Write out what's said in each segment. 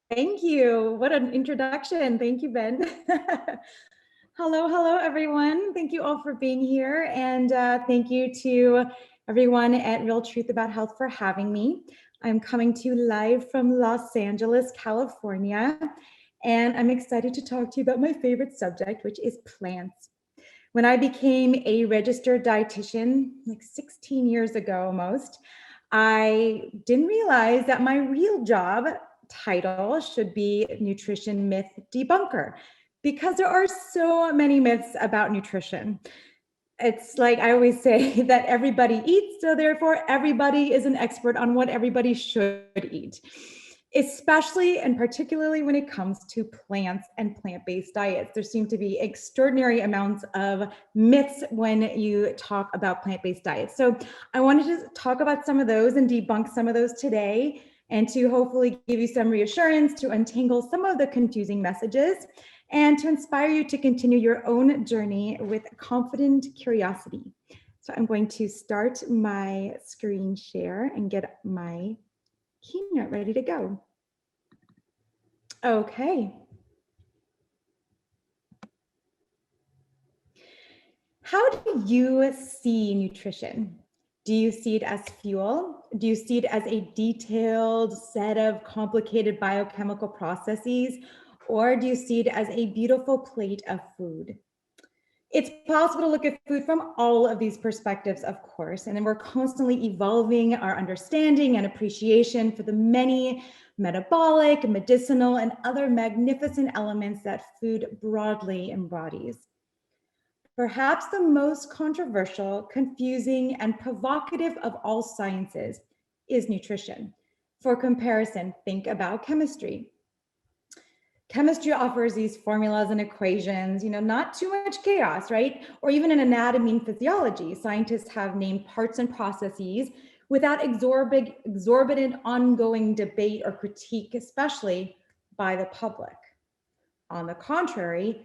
Thank you. What an introduction. Thank you, Ben. Hello, everyone. Thank you all for being here. And thank you to everyone at Real Truth About Health for having me. I'm coming to you live from Los Angeles, California. And I'm excited to talk to you about my favorite subject, which is plants. When I became a registered dietitian, like 16 years ago almost, I didn't realize that my real job title should be nutrition myth debunker, because there are so many myths about nutrition. It's like I always say that everybody eats, so therefore everybody is an expert on what everybody should eat, especially and particularly when it comes to plants and plant-based diets. There seem to be extraordinary amounts of myths when you talk about plant-based diets. So I wanted to talk about some of those and debunk some of those today, and to hopefully give you some reassurance, to untangle some of the confusing messages, and to inspire you to continue your own journey with confident curiosity. So I'm going to start my screen share and get my keynote ready to go. Okay. How do you see nutrition? Do you see it as fuel? Do you see it as a detailed set of complicated biochemical processes? Or do you see it as a beautiful plate of food? It's possible to look at food from all of these perspectives, of course, and then we're constantly evolving our understanding and appreciation for the many metabolic, medicinal, and other magnificent elements that food broadly embodies. Perhaps the most controversial, confusing, and provocative of all sciences is nutrition. For comparison, think about chemistry. Chemistry offers these formulas and equations, not too much chaos, right? Or even in anatomy and physiology, scientists have named parts and processes without exorbitant ongoing debate or critique, especially by the public. On the contrary,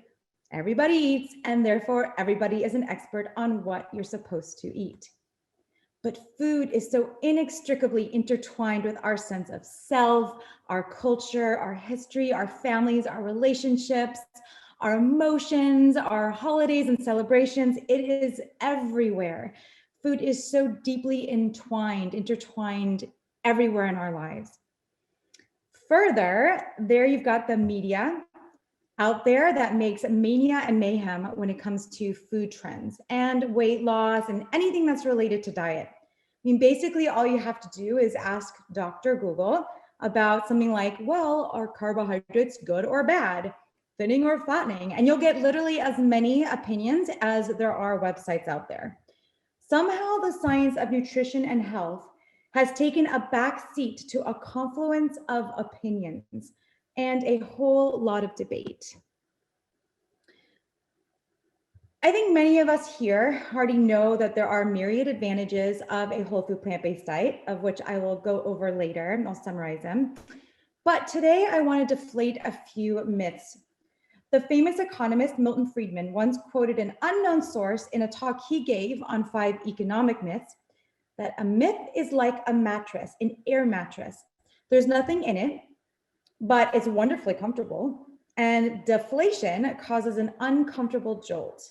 everybody eats, and therefore everybody is an expert on what you're supposed to eat. But food is so inextricably intertwined with our sense of self, our culture, our history, our families, our relationships, our emotions, our holidays and celebrations. It is everywhere. Food is so deeply intertwined everywhere in our lives. Further, there you've got the media out there that makes mania and mayhem when it comes to food trends and weight loss and anything that's related to diet. I mean, basically all you have to do is ask Dr. Google about something like, well, are carbohydrates good or bad, thinning or flattening? And you'll get literally as many opinions as there are websites out there. Somehow the science of nutrition and health has taken a back seat to a confluence of opinions and a whole lot of debate. I think many of us here already know that there are myriad advantages of a whole food plant-based diet, of which I will go over later, and I'll summarize them. But today I want to deflate a few myths. The famous economist Milton Friedman once quoted an unknown source in a talk he gave on 5 economic myths, that a myth is like a mattress, an air mattress. There's nothing in it, but it's wonderfully comfortable, and deflation causes an uncomfortable jolt.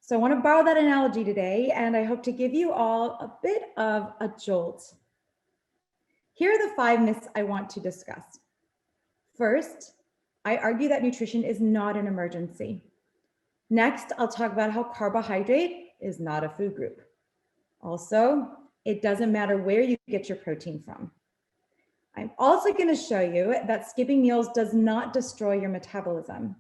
So I want to borrow that analogy today, and I hope to give you all a bit of a jolt. Here are the 5 myths I want to discuss. First, I argue that nutrition is not an emergency. Next, I'll talk about how carbohydrate is not a food group. Also, it doesn't matter where you get your protein from. I'm also going to show you that skipping meals does not destroy your metabolism.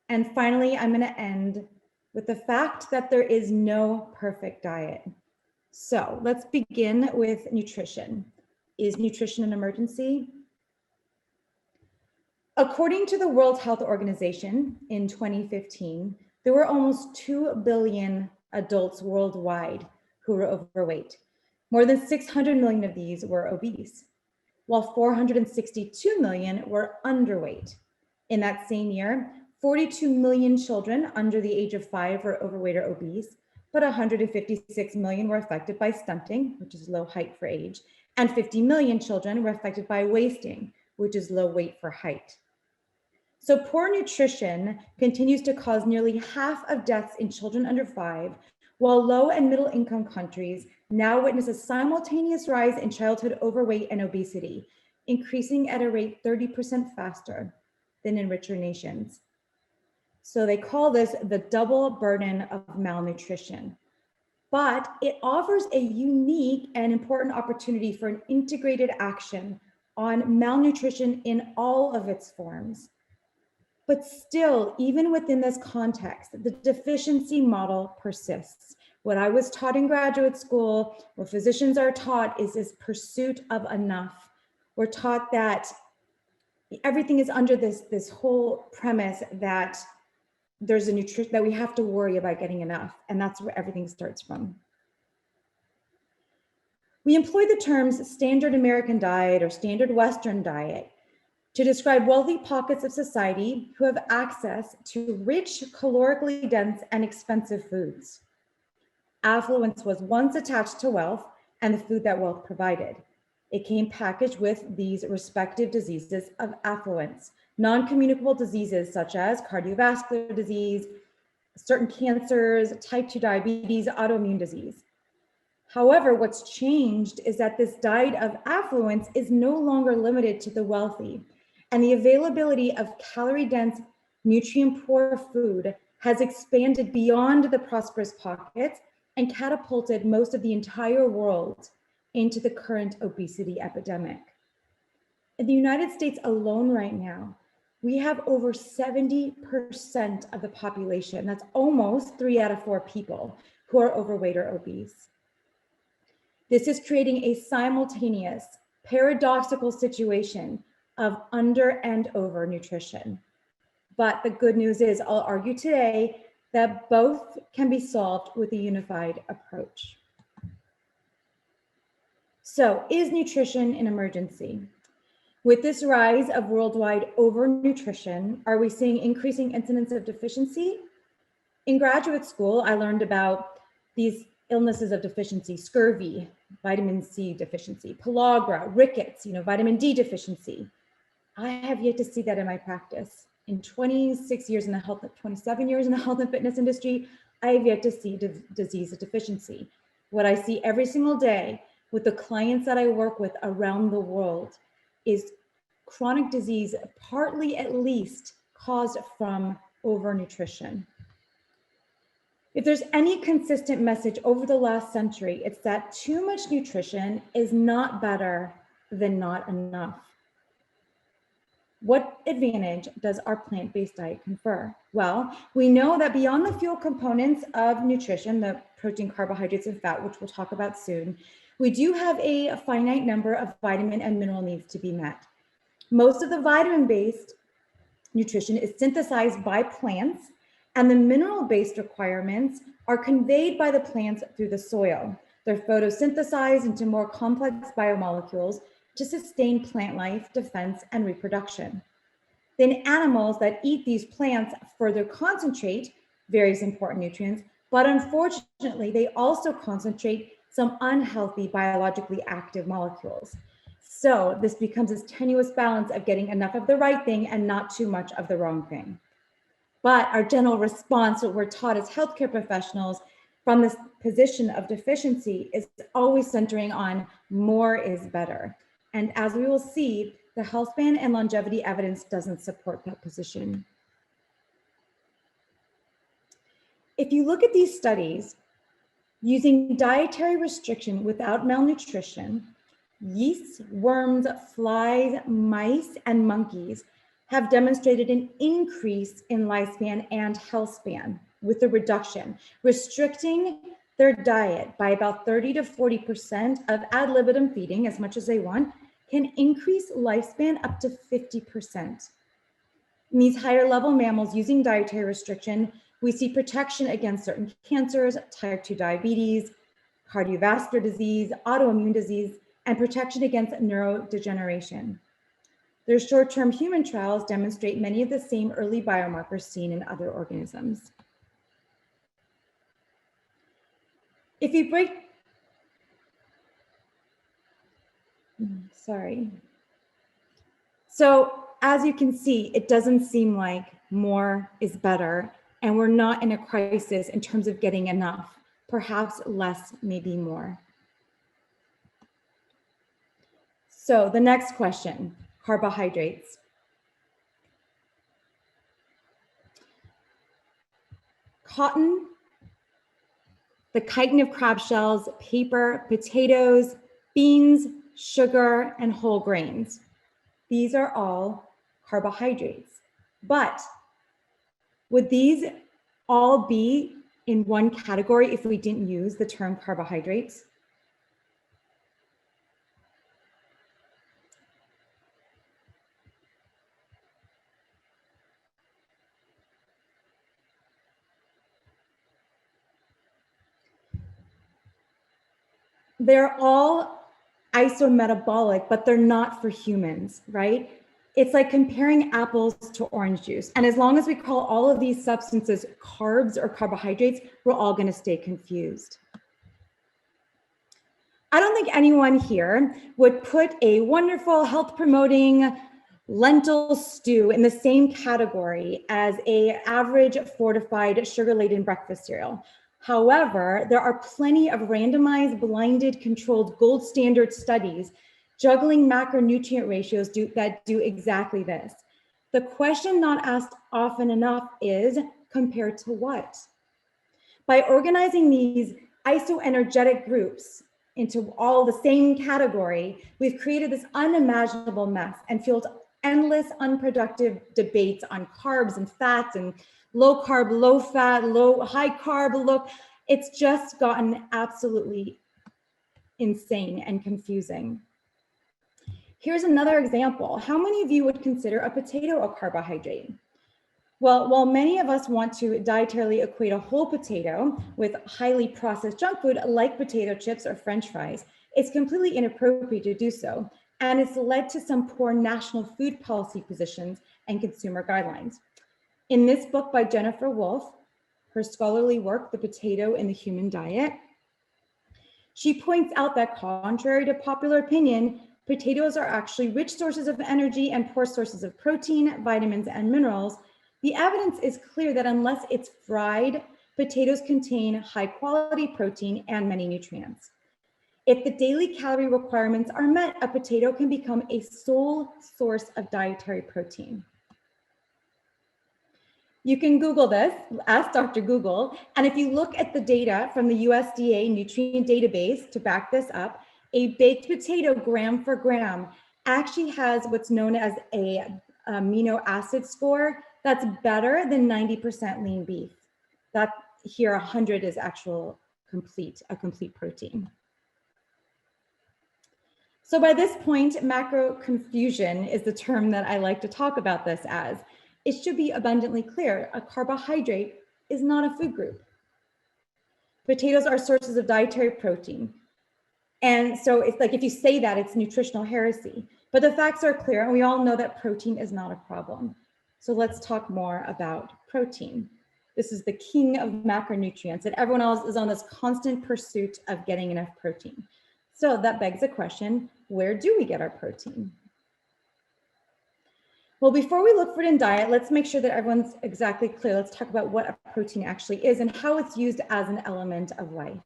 And finally, I'm going to end with the fact that there is no perfect diet. So let's begin with nutrition. Is nutrition an emergency? According to the World Health Organization in 2015, there were almost 2 billion adults worldwide who were overweight. More than 600 million of these were obese, while 462 million were underweight. In that same year, 42 million children under the age of 5 were overweight or obese, but 156 million were affected by stunting, which is low height for age, and 50 million children were affected by wasting, which is low weight for height. So poor nutrition continues to cause nearly half of deaths in children under 5, while low and middle income countries now witness a simultaneous rise in childhood overweight and obesity, increasing at a rate 30% faster than in richer nations. So they call this the double burden of malnutrition. But it offers a unique and important opportunity for an integrated action on malnutrition in all of its forms. But still, even within this context, the deficiency model persists. What I was taught in graduate school, what physicians are taught, is this pursuit of enough. We're taught that everything is under this whole premise that there's a nutrition, that we have to worry about getting enough, and that's where everything starts from. We employ the terms standard American diet or standard Western diet to describe wealthy pockets of society who have access to rich, calorically dense, and expensive foods. Affluence was once attached to wealth and the food that wealth provided. It came packaged with these respective diseases of affluence, non-communicable diseases such as cardiovascular disease, certain cancers, type 2 diabetes, autoimmune disease. However, what's changed is that this diet of affluence is no longer limited to the wealthy, and the availability of calorie-dense, nutrient-poor food has expanded beyond the prosperous pockets and catapulted most of the entire world into the current obesity epidemic. In the United States alone right now, we have over 70% of the population, that's almost 3 out of 4 people, who are overweight or obese. This is creating a simultaneous, paradoxical situation of under and over nutrition. But the good news is, I'll argue today that both can be solved with a unified approach. So, is nutrition an emergency? With this rise of worldwide overnutrition, are we seeing increasing incidence of deficiency? In graduate school, I learned about these illnesses of deficiency: scurvy, vitamin C deficiency, pellagra, rickets, vitamin D deficiency. I have yet to see that in my practice. In 26 years in the health, 27 years in the health and fitness industry, I have yet to see disease of deficiency. What I see every single day with the clients that I work with around the world is chronic disease, partly at least caused from overnutrition. If there's any consistent message over the last century, it's that too much nutrition is not better than not enough. What advantage does our plant-based diet confer? Well, we know that beyond the fuel components of nutrition, the protein, carbohydrates, and fat, which we'll talk about soon, we do have a finite number of vitamin and mineral needs to be met. Most of the vitamin-based nutrition is synthesized by plants, and the mineral-based requirements are conveyed by the plants through the soil. They're photosynthesized into more complex biomolecules to sustain plant life, defense, and reproduction. Then animals that eat these plants further concentrate various important nutrients, but unfortunately, they also concentrate some unhealthy biologically active molecules. So this becomes this tenuous balance of getting enough of the right thing and not too much of the wrong thing. But our general response, what we're taught as healthcare professionals from this position of deficiency, is always centering on more is better. And as we will see, the health span and longevity evidence doesn't support that position. If you look at these studies, using dietary restriction without malnutrition, yeasts, worms, flies, mice, and monkeys have demonstrated an increase in lifespan and health span with the reduction, restricting their diet by about 30 to 40% of ad libitum feeding, as much as they want, can increase lifespan up to 50%. In these higher level mammals using dietary restriction, we see protection against certain cancers, type 2 diabetes, cardiovascular disease, autoimmune disease, and protection against neurodegeneration. Their short-term human trials demonstrate many of the same early biomarkers seen in other organisms. If you break, So as you can see, it doesn't seem like more is better, and we're not in a crisis in terms of getting enough. Perhaps less may be more. So the next question, carbohydrates. Cotton, the chitin of crab shells, paper, potatoes, beans, sugar, and whole grains. These are all carbohydrates. But would these all be in one category if we didn't use the term carbohydrates? They're all isometabolic, but they're not for humans, right? It's like comparing apples to orange juice. And as long as we call all of these substances carbs or carbohydrates, we're all going to stay confused. I don't think anyone here would put a wonderful health promoting lentil stew in the same category as an average fortified sugar-laden breakfast cereal. However, there are plenty of randomized, blinded, controlled gold standard studies juggling macronutrient ratios that do exactly this. The question not asked often enough is, compared to what? By organizing these isoenergetic groups into all the same category, we've created this unimaginable mess and fueled endless unproductive debates on carbs and fats and low carb, low fat, high carb, low. It's just gotten absolutely insane and confusing. Here's another example. How many of you would consider a potato a carbohydrate? Well, while many of us want to dietarily equate a whole potato with highly processed junk food like potato chips or French fries, it's completely inappropriate to do so. And it's led to some poor national food policy positions and consumer guidelines. In this book by Jennifer Wolfe, her scholarly work, The Potato in the Human Diet, she points out that contrary to popular opinion, potatoes are actually rich sources of energy and poor sources of protein, vitamins, and minerals. The evidence is clear that unless it's fried, potatoes contain high quality protein and many nutrients. If the daily calorie requirements are met, a potato can become a sole source of dietary protein. You can Google this, ask Dr. Google, and if you look at the data from the USDA nutrient database to back this up, a baked potato gram for gram actually has what's known as a amino acid score that's better than 90% lean beef. That here 100 is a complete protein. So by this point, macro confusion is the term that I like to talk about this as. It should be abundantly clear, a carbohydrate is not a food group. Potatoes are sources of dietary protein. And so it's like, if you say that, it's nutritional heresy. But the facts are clear, and we all know that protein is not a problem. So let's talk more about protein. This is the king of macronutrients, and everyone else is on this constant pursuit of getting enough protein. So that begs the question, where do we get our protein? Well, before we look for it in diet, let's make sure that everyone's exactly clear. Let's talk about what a protein actually is and how it's used as an element of life.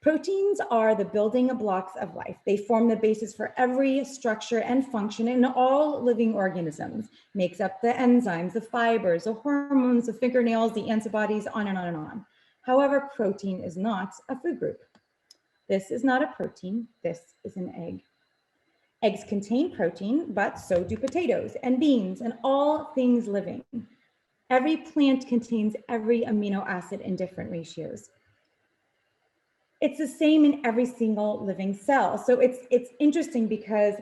Proteins are the building blocks of life. They form the basis for every structure and function in all living organisms, makes up the enzymes, the fibers, the hormones, the fingernails, the antibodies, on and on and on. However, protein is not a food group. This is not a protein, this is an egg. Eggs contain protein, but so do potatoes and beans and all things living. Every plant contains every amino acid in different ratios. It's the same in every single living cell. So it's interesting because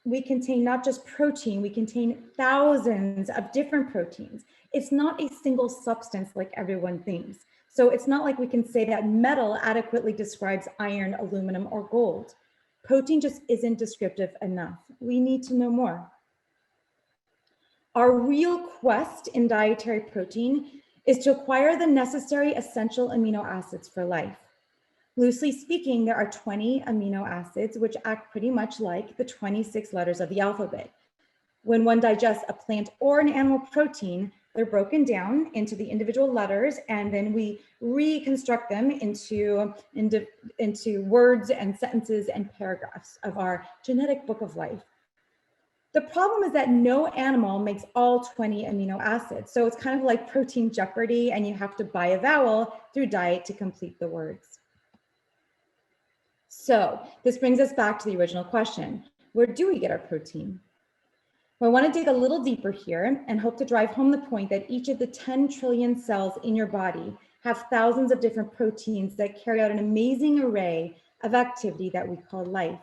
we contain not just protein, we contain thousands of different proteins. It's not a single substance like everyone thinks. So it's not like we can say that metal adequately describes iron, aluminum, or gold. Protein just isn't descriptive enough. We need to know more. Our real quest in dietary protein is to acquire the necessary essential amino acids for life. Loosely speaking, there are 20 amino acids which act pretty much like the 26 letters of the alphabet. When one digests a plant or an animal protein, they're broken down into the individual letters, and then we reconstruct them into words and sentences and paragraphs of our genetic book of life. The problem is that no animal makes all 20 amino acids. So it's kind of like protein jeopardy, and you have to buy a vowel through diet to complete the words. So this brings us back to the original question. Where do we get our protein? Well, I want to dig a little deeper here and hope to drive home the point that each of the 10 trillion cells in your body have thousands of different proteins that carry out an amazing array of activity that we call life.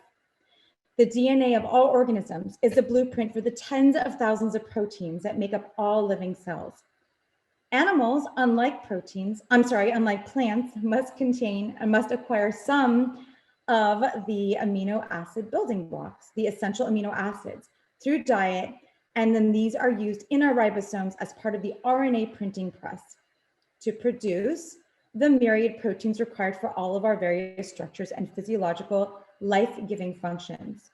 The DNA of all organisms is the blueprint for the tens of thousands of proteins that make up all living cells. Animals, unlike plants, must acquire some of the amino acid building blocks, the essential amino acids, through diet, and then these are used in our ribosomes as part of the RNA printing press to produce the myriad proteins required for all of our various structures and physiological life-giving functions.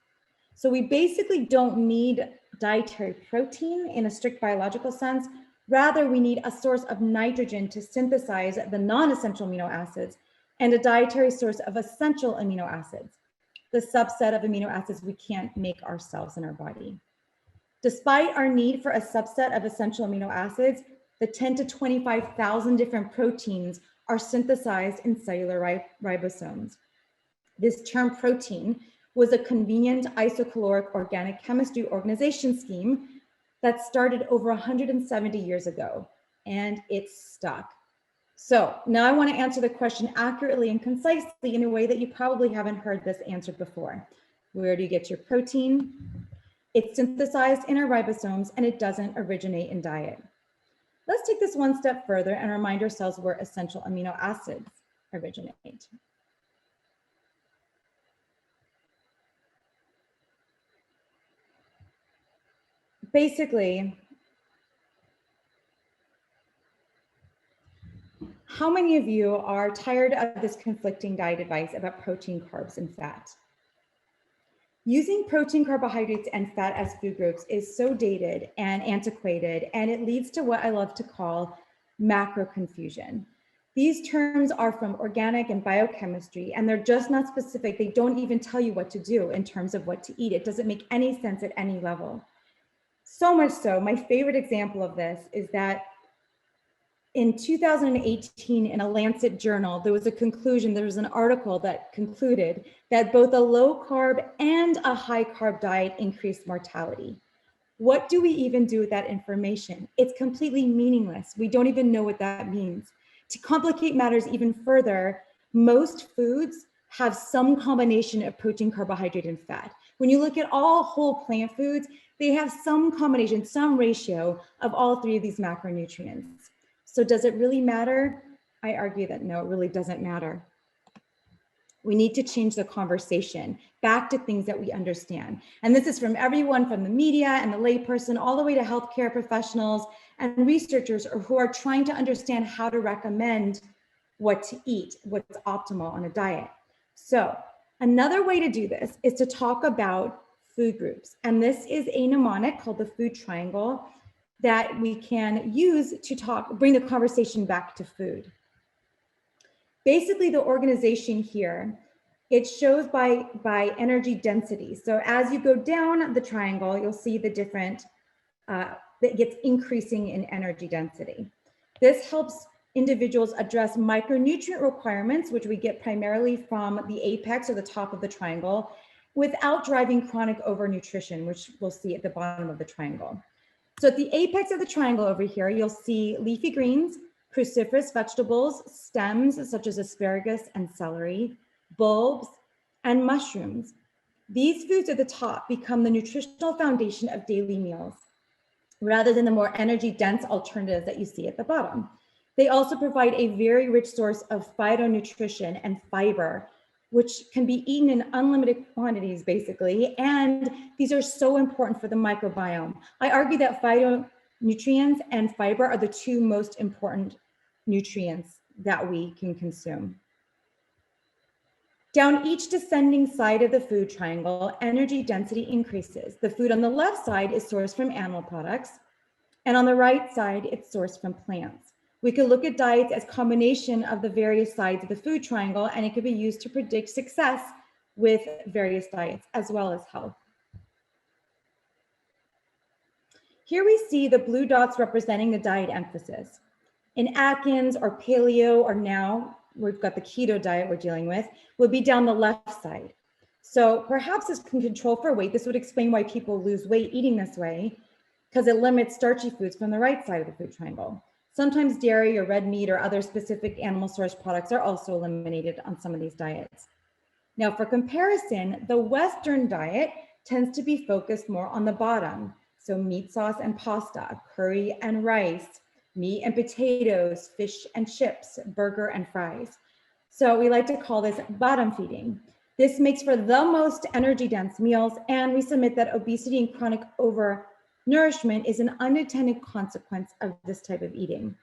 So we basically don't need dietary protein in a strict biological sense. Rather, we need a source of nitrogen to synthesize the non-essential amino acids and a dietary source of essential amino acids, the subset of amino acids we can't make ourselves in our body. Despite our need for a subset of essential amino acids, the 10 to 25,000 different proteins are synthesized in cellular ribosomes. This term protein was a convenient isocaloric organic chemistry organization scheme that started over 170 years ago, and it's stuck. So now I want to answer the question accurately and concisely in a way that you probably haven't heard this answered before. Where do you get your protein? It's synthesized in our ribosomes, and it doesn't originate in diet. Let's take this one step further and remind ourselves where essential amino acids originate. Basically, how many of you are tired of this conflicting diet advice about protein, carbs, and fat? Using protein, carbohydrates, and fat as food groups is so dated and antiquated, and it leads to what I love to call macro confusion. These terms are from organic and biochemistry, and they're just not specific. They don't even tell you what to do in terms of what to eat. It doesn't make any sense at any level. So much so, my favorite example of this is that in 2018, in a Lancet journal, there was an article that concluded that both a low carb and a high carb diet increased mortality. What do we even do with that information? It's completely meaningless. We don't even know what that means. To complicate matters even further, most foods have some combination of protein, carbohydrate, and fat. When you look at all whole plant foods, they have some combination, some ratio of all three of these macronutrients. So does it really matter? I argue that no, it really doesn't matter. We need to change the conversation back to things that we understand. And this is from everyone from the media and the layperson all the way to healthcare professionals and researchers who are trying to understand how to recommend what to eat, what's optimal on a diet. So another way to do this is to talk about food groups. And this is a mnemonic called the food triangle that we can use to bring the conversation back to food. Basically, the organization here, it shows by energy density. So as you go down the triangle, you'll see the different, that gets increasing in energy density. This helps individuals address micronutrient requirements, which we get primarily from the apex or the top of the triangle, without driving chronic overnutrition, which we'll see at the bottom of the triangle. So at the apex of the triangle over here, you'll see leafy greens, cruciferous vegetables, stems such as asparagus and celery, bulbs, and mushrooms. These foods at the top become the nutritional foundation of daily meals, rather than the more energy-dense alternatives that you see at the bottom. They also provide a very rich source of phytonutrition and fiber, which can be eaten in unlimited quantities, basically. And these are so important for the microbiome. I argue that phytonutrients and fiber are the two most important nutrients that we can consume. Down each descending side of the food triangle, energy density increases. The food on the left side is sourced from animal products, and on the right side, it's sourced from plants. We could look at diets as combination of the various sides of the food triangle, and it could be used to predict success with various diets as well as health. Here we see the blue dots representing the diet emphasis. In Atkins or paleo, or now we've got the keto diet we're dealing with, would be down the left side. So perhaps as control for weight, this would explain why people lose weight eating this way, because it limits starchy foods from the right side of the food triangle. Sometimes dairy or red meat or other specific animal source products are also eliminated on some of these diets. Now for comparison, the Western diet tends to be focused more on the bottom. So meat sauce and pasta, curry and rice, meat and potatoes, fish and chips, burger and fries. So we like to call this bottom feeding. This makes for the most energy dense meals, and we submit that obesity and chronic overnourishment is an unintended consequence of this type of eating.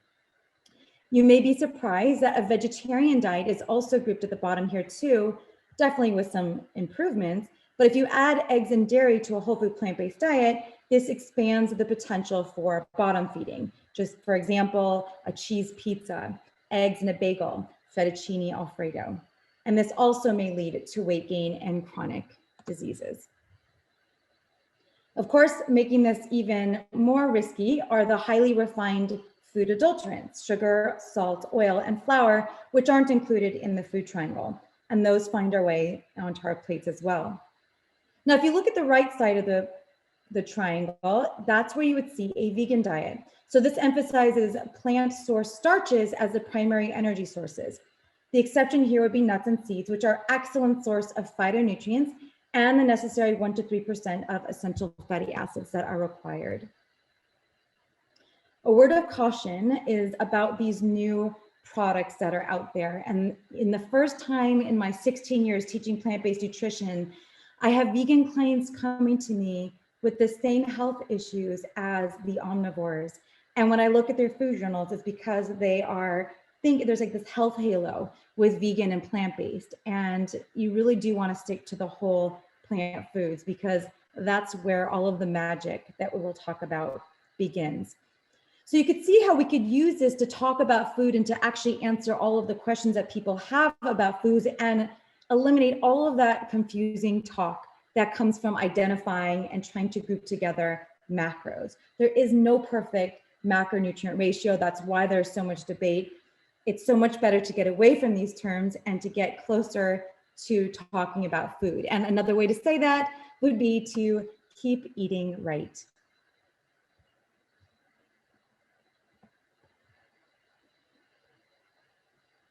You may be surprised that a vegetarian diet is also grouped at the bottom here too, definitely with some improvements. But if you add eggs and dairy to a whole food plant-based diet, this expands the potential for bottom feeding. Just for example, a cheese pizza, eggs and a bagel, fettuccine Alfredo. And this also may lead to weight gain and chronic diseases. Of course, making this even more risky are the highly refined food adulterants, sugar, salt, oil, and flour, which aren't included in the food triangle. And those find our way onto our plates as well. Now, if you look at the right side of the triangle, that's where you would see a vegan diet. So this emphasizes plant source starches as the primary energy sources. The exception here would be nuts and seeds, which are excellent source of phytonutrients and the necessary 1 to 3% of essential fatty acids that are required. A word of caution is about these new products that are out there. And in the first time in my 16 years teaching plant-based nutrition, I have vegan clients coming to me with the same health issues as the omnivores. And when I look at their food journals, it's because they think there's like this health halo with vegan and plant-based. And you really do want to stick to the whole plant foods, because that's where all of the magic that we will talk about begins. So you could see how we could use this to talk about food and to actually answer all of the questions that people have about foods and eliminate all of that confusing talk that comes from identifying and trying to group together macros. There is no perfect macronutrient ratio. That's why there's so much debate. It's so much better to get away from these terms and to get closer to talking about food. And another way to say that would be to keep eating right.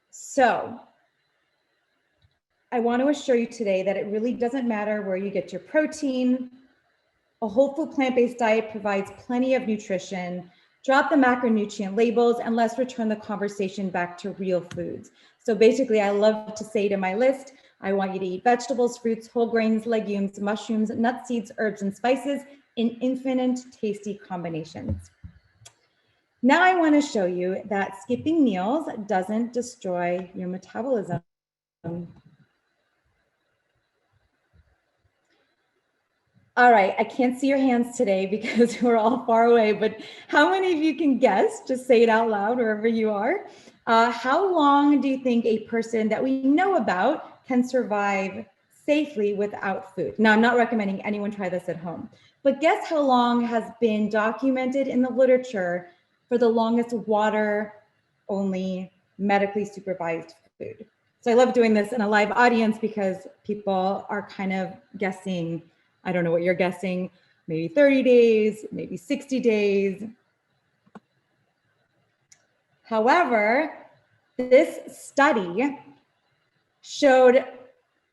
So I want to assure you today that it really doesn't matter where you get your protein. A whole food plant-based diet provides plenty of nutrition. Drop the macronutrient labels and let's return the conversation back to real foods. So basically, I love to say to my list, I want you to eat vegetables, fruits, whole grains, legumes, mushrooms, nuts, seeds, herbs, and spices in infinite tasty combinations. Now I want to show you that skipping meals doesn't destroy your metabolism. All right, I can't see your hands today because we're all far away, but how many of you can guess, just say it out loud wherever you are, how long do you think a person that we know about can survive safely without food? Now, I'm not recommending anyone try this at home, but guess how long has been documented in the literature for the longest water-only medically supervised food? So I love doing this in a live audience because people are kind of guessing. I don't know what you're guessing, maybe 30 days, maybe 60 days. However, this study showed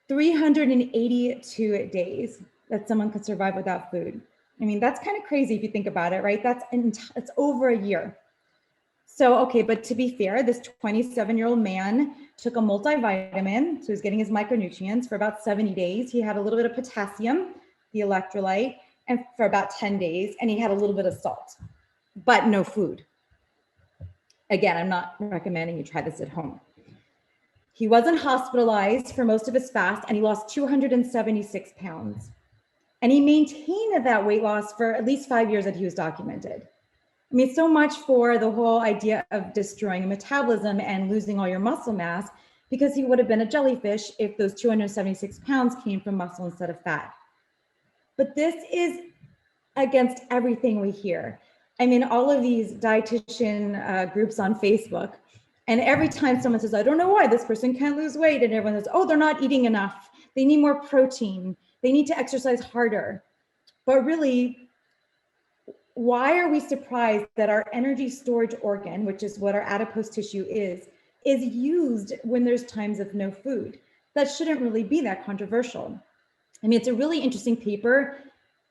382 days that someone could survive without food. I mean, that's kind of crazy if you think about it, right? It's over a year. So, okay, but to be fair, this 27-year-old man took a multivitamin, so he's getting his micronutrients for about 70 days. He had a little bit of potassium, the electrolyte, and for about 10 days, and he had a little bit of salt, but no food. Again, I'm not recommending you try this at home. He wasn't hospitalized for most of his fast, and he lost 276 pounds. And he maintained that weight loss for at least 5 years that he was documented. I mean, so much for the whole idea of destroying a metabolism and losing all your muscle mass, because he would have been a jellyfish if those 276 pounds came from muscle instead of fat. But this is against everything we hear. I mean, all of these dietitian groups on Facebook, and every time someone says, I don't know why this person can't lose weight, and everyone says, oh, they're not eating enough. They need more protein. They need to exercise harder. But really, why are we surprised that our energy storage organ, which is what our adipose tissue is used when there's times of no food? That shouldn't really be that controversial. I mean, it's a really interesting paper,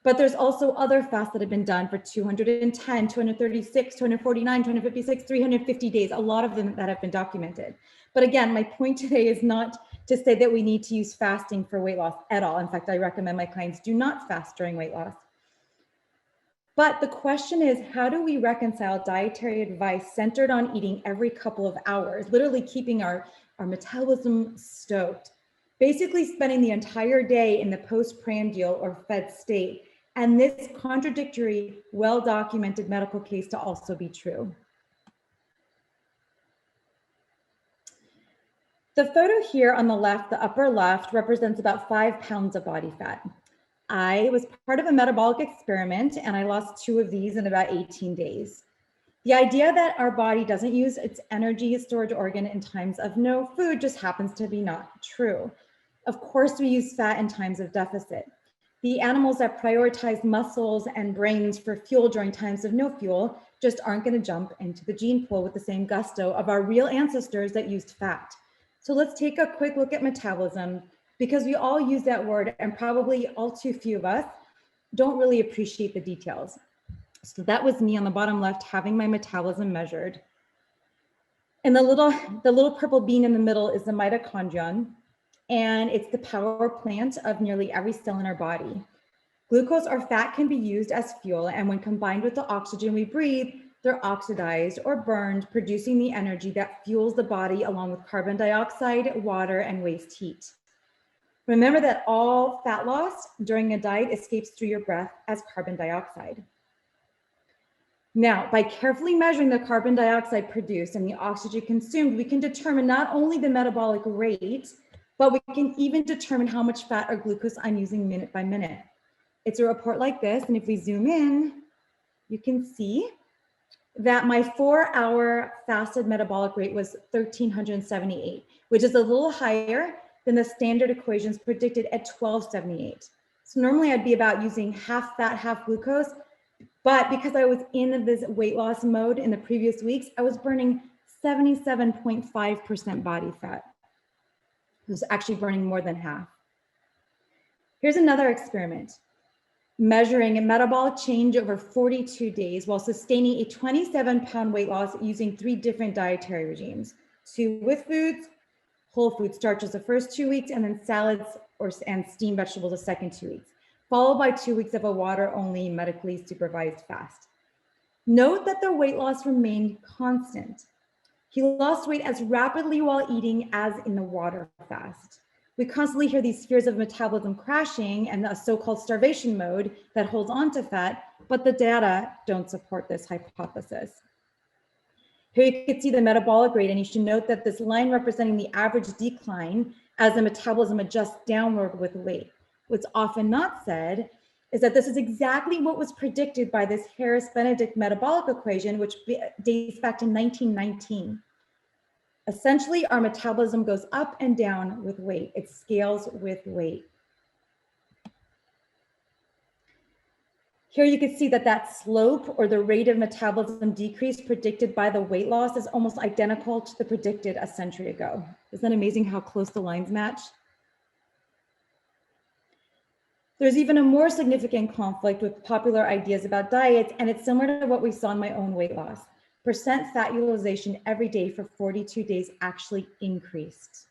but there's also other fasts that have been done for 210, 236, 249, 256, 350 days, a lot of them that have been documented. But again, my point today is not to say that we need to use fasting for weight loss at all. In fact, I recommend my clients do not fast during weight loss. But the question is, how do we reconcile dietary advice centered on eating every couple of hours, literally keeping our metabolism stoked, basically spending the entire day in the postprandial or fed state, and this contradictory, well-documented medical case to also be true? The photo here on the left, the upper left, represents about 5 pounds of body fat. I was part of a metabolic experiment, and I lost 2 of these in about 18 days. The idea that our body doesn't use its energy storage organ in times of no food just happens to be not true. Of course, we use fat in times of deficit. The animals that prioritize muscles and brains for fuel during times of no fuel just aren't going to jump into the gene pool with the same gusto of our real ancestors that used fat. So let's take a quick look at metabolism, because we all use that word, and probably all too few of us don't really appreciate the details. So that was me on the bottom left having my metabolism measured. And the little purple bean in the middle is the mitochondrion, and it's the power plant of nearly every cell in our body. Glucose or fat can be used as fuel, and when combined with the oxygen we breathe, they're oxidized or burned, producing the energy that fuels the body along with carbon dioxide, water, and waste heat. Remember that all fat loss during a diet escapes through your breath as carbon dioxide. Now, by carefully measuring the carbon dioxide produced and the oxygen consumed, we can determine not only the metabolic rate, but we can even determine how much fat or glucose I'm using minute by minute. It's a report like this, and if we zoom in, you can see that my 4-hour fasted metabolic rate was 1,378, which is a little higher than the standard equations predicted at 1,278. So normally I'd be about using half fat, half glucose, but because I was in this weight loss mode in the previous weeks, I was burning 77.5% body fat. It was actually burning more than half. Here's another experiment, measuring a metabolic change over 42 days while sustaining a 27-pound weight loss using 3 different dietary regimes: 2 with foods, whole food starches the first 2 weeks, and then salads and steamed vegetables the second 2 weeks, followed by 2 weeks of a water-only medically supervised fast. Note that the weight loss remained constant. He lost weight as rapidly while eating as in the water fast. We constantly hear these fears of metabolism crashing and a so-called starvation mode that holds on to fat, but the data don't support this hypothesis. Here you can see the metabolic rate, and you should note that this line representing the average decline as the metabolism adjusts downward with weight. What's often not said is that this is exactly what was predicted by this Harris-Benedict metabolic equation, which dates back to 1919. Essentially, our metabolism goes up and down with weight. It scales with weight. Here you can see that that slope, or the rate of metabolism decrease predicted by the weight loss, is almost identical to the predicted a century ago. Isn't that amazing how close the lines match? There's even a more significant conflict with popular ideas about diets, and it's similar to what we saw in my own weight loss. Percent fat utilization every day for 42 days actually increased.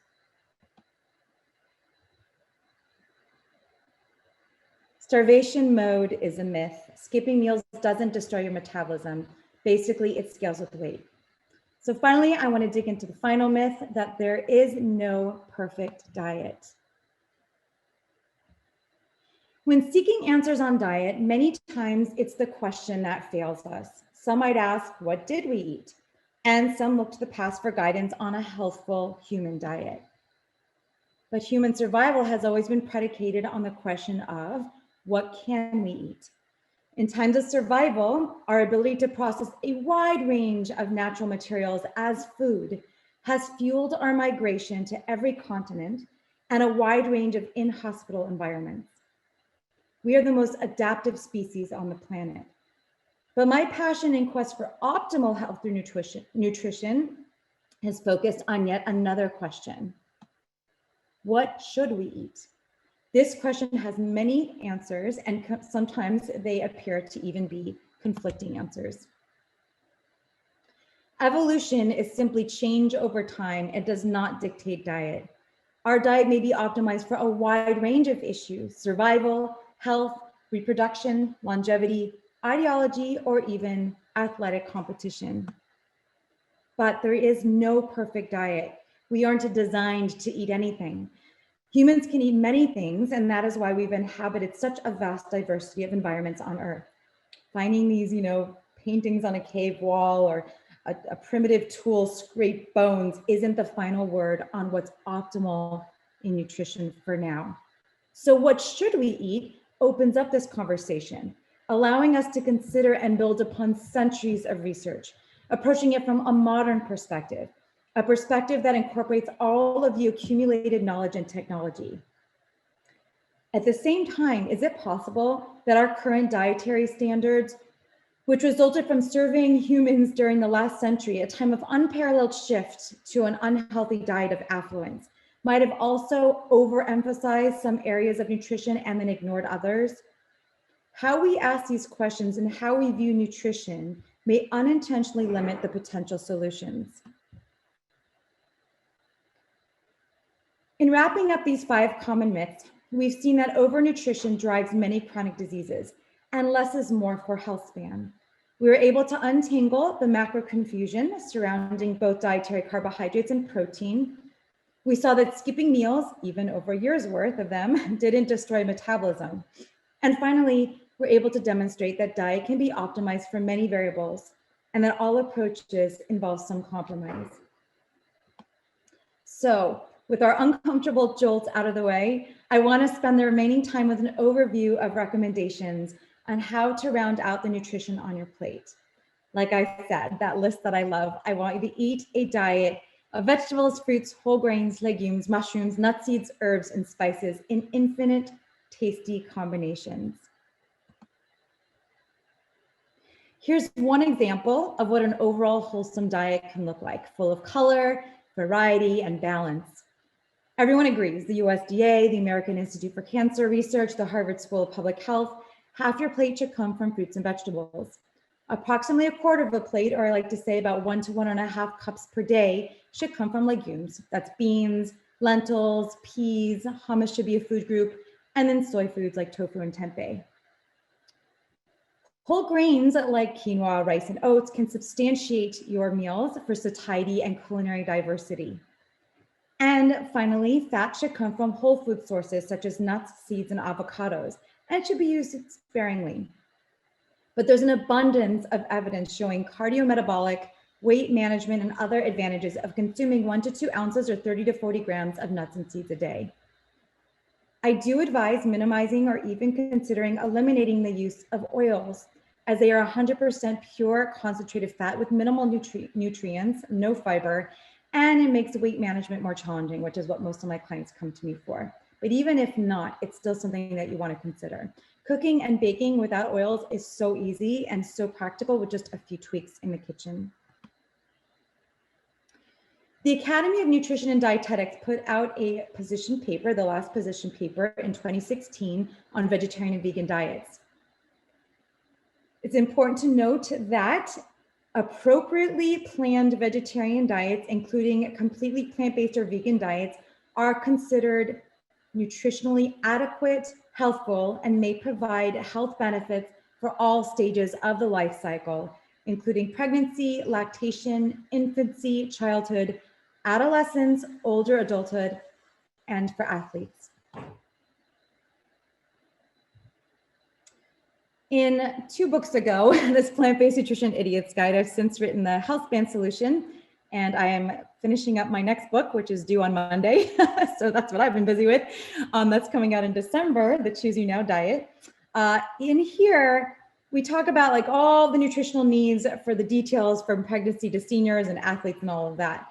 Starvation mode is a myth. Skipping meals doesn't destroy your metabolism. Basically, it scales with weight. So finally, I want to dig into the final myth that there is no perfect diet. When seeking answers on diet, many times it's the question that fails us. Some might ask, what did we eat? And some look to the past for guidance on a healthful human diet. But human survival has always been predicated on the question of, what can we eat? In times of survival, our ability to process a wide range of natural materials as food has fueled our migration to every continent and a wide range of in-hospital environments. We are the most adaptive species on the planet. But my passion and quest for optimal health through nutrition is focused on yet another question. What should we eat? This question has many answers, and sometimes they appear to even be conflicting answers. Evolution is simply change over time. It does not dictate diet. Our diet may be optimized for a wide range of issues: survival, health, reproduction, longevity, ideology, or even athletic competition. But there is no perfect diet. We aren't designed to eat anything. Humans can eat many things, and that is why we've inhabited such a vast diversity of environments on Earth. Finding these, paintings on a cave wall or a primitive tool scrape bones isn't the final word on what's optimal in nutrition for now. So what should we eat opens up this conversation, allowing us to consider and build upon centuries of research, approaching it from a modern perspective, a perspective that incorporates all of the accumulated knowledge and technology. At the same time, is it possible that our current dietary standards, which resulted from surveying humans during the last century, a time of unparalleled shift to an unhealthy diet of affluence, might have also overemphasized some areas of nutrition and then ignored others? How we ask these questions and how we view nutrition may unintentionally limit the potential solutions. In wrapping up these 5 common myths, we've seen that overnutrition drives many chronic diseases, and less is more for Healthspan. We were able to untangle the macro confusion surrounding both dietary carbohydrates and protein. We saw that skipping meals, even over a year's worth of them, didn't destroy metabolism. And finally, we're able to demonstrate that diet can be optimized for many variables and that all approaches involve some compromise. So, with our uncomfortable jolts out of the way, I want to spend the remaining time with an overview of recommendations on how to round out the nutrition on your plate. Like I said, that list that I love, I want you to eat a diet of vegetables, fruits, whole grains, legumes, mushrooms, nuts, seeds, herbs, and spices in infinite tasty combinations. Here's one example of what an overall wholesome diet can look like, full of color, variety, and balance. Everyone agrees, the USDA, the American Institute for Cancer Research, the Harvard School of Public Health, half your plate should come from fruits and vegetables. Approximately a quarter of a plate, or I like to say about 1 to 1.5 cups per day, should come from legumes. That's beans, lentils, peas, hummus should be a food group, and then soy foods like tofu and tempeh. Whole grains like quinoa, rice, and oats can substantiate your meals for satiety and culinary diversity. And finally, fat should come from whole food sources such as nuts, seeds, and avocados, and it should be used sparingly. But there's an abundance of evidence showing cardiometabolic, weight management, and other advantages of consuming 1 to 2 ounces or 30 to 40 grams of nuts and seeds a day. I do advise minimizing or even considering eliminating the use of oils, as they are 100% pure concentrated fat with minimal nutrients, no fiber, and it makes weight management more challenging, which is what most of my clients come to me for. But even if not, it's still something that you want to consider. Cooking and baking without oils is so easy and so practical with just a few tweaks in the kitchen. The Academy of Nutrition and Dietetics put out a position paper, the last position paper in 2016 on vegetarian and vegan diets. It's important to note that appropriately planned vegetarian diets, including completely plant-based or vegan diets, are considered nutritionally adequate, healthful, and may provide health benefits for all stages of the life cycle, including pregnancy, lactation, infancy, childhood, adolescence, older adulthood, and for athletes. In 2 books ago, this Plant-Based Nutrition Idiot's Guide, I've since written the Healthspan Solution, and I am finishing up my next book, which is due on Monday. So that's what I've been busy with. That's coming out in December, the Choose You Now Diet. In here, we talk about like all the nutritional needs for the details from pregnancy to seniors and athletes and all of that.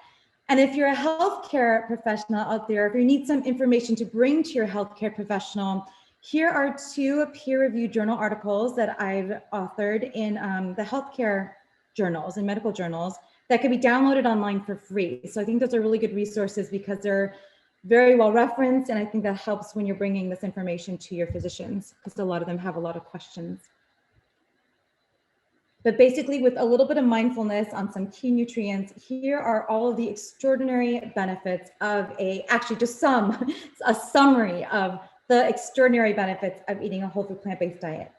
And if you're a healthcare professional out there, if you need some information to bring to your healthcare professional, here are 2 peer-reviewed journal articles that I've authored in the healthcare journals and medical journals that can be downloaded online for free. So I think those are really good resources because they're very well referenced, and I think that helps when you're bringing this information to your physicians because a lot of them have a lot of questions. But basically, with a little bit of mindfulness on some key nutrients, here are all of the extraordinary benefits of a summary of the extraordinary benefits of eating a whole food plant-based diet.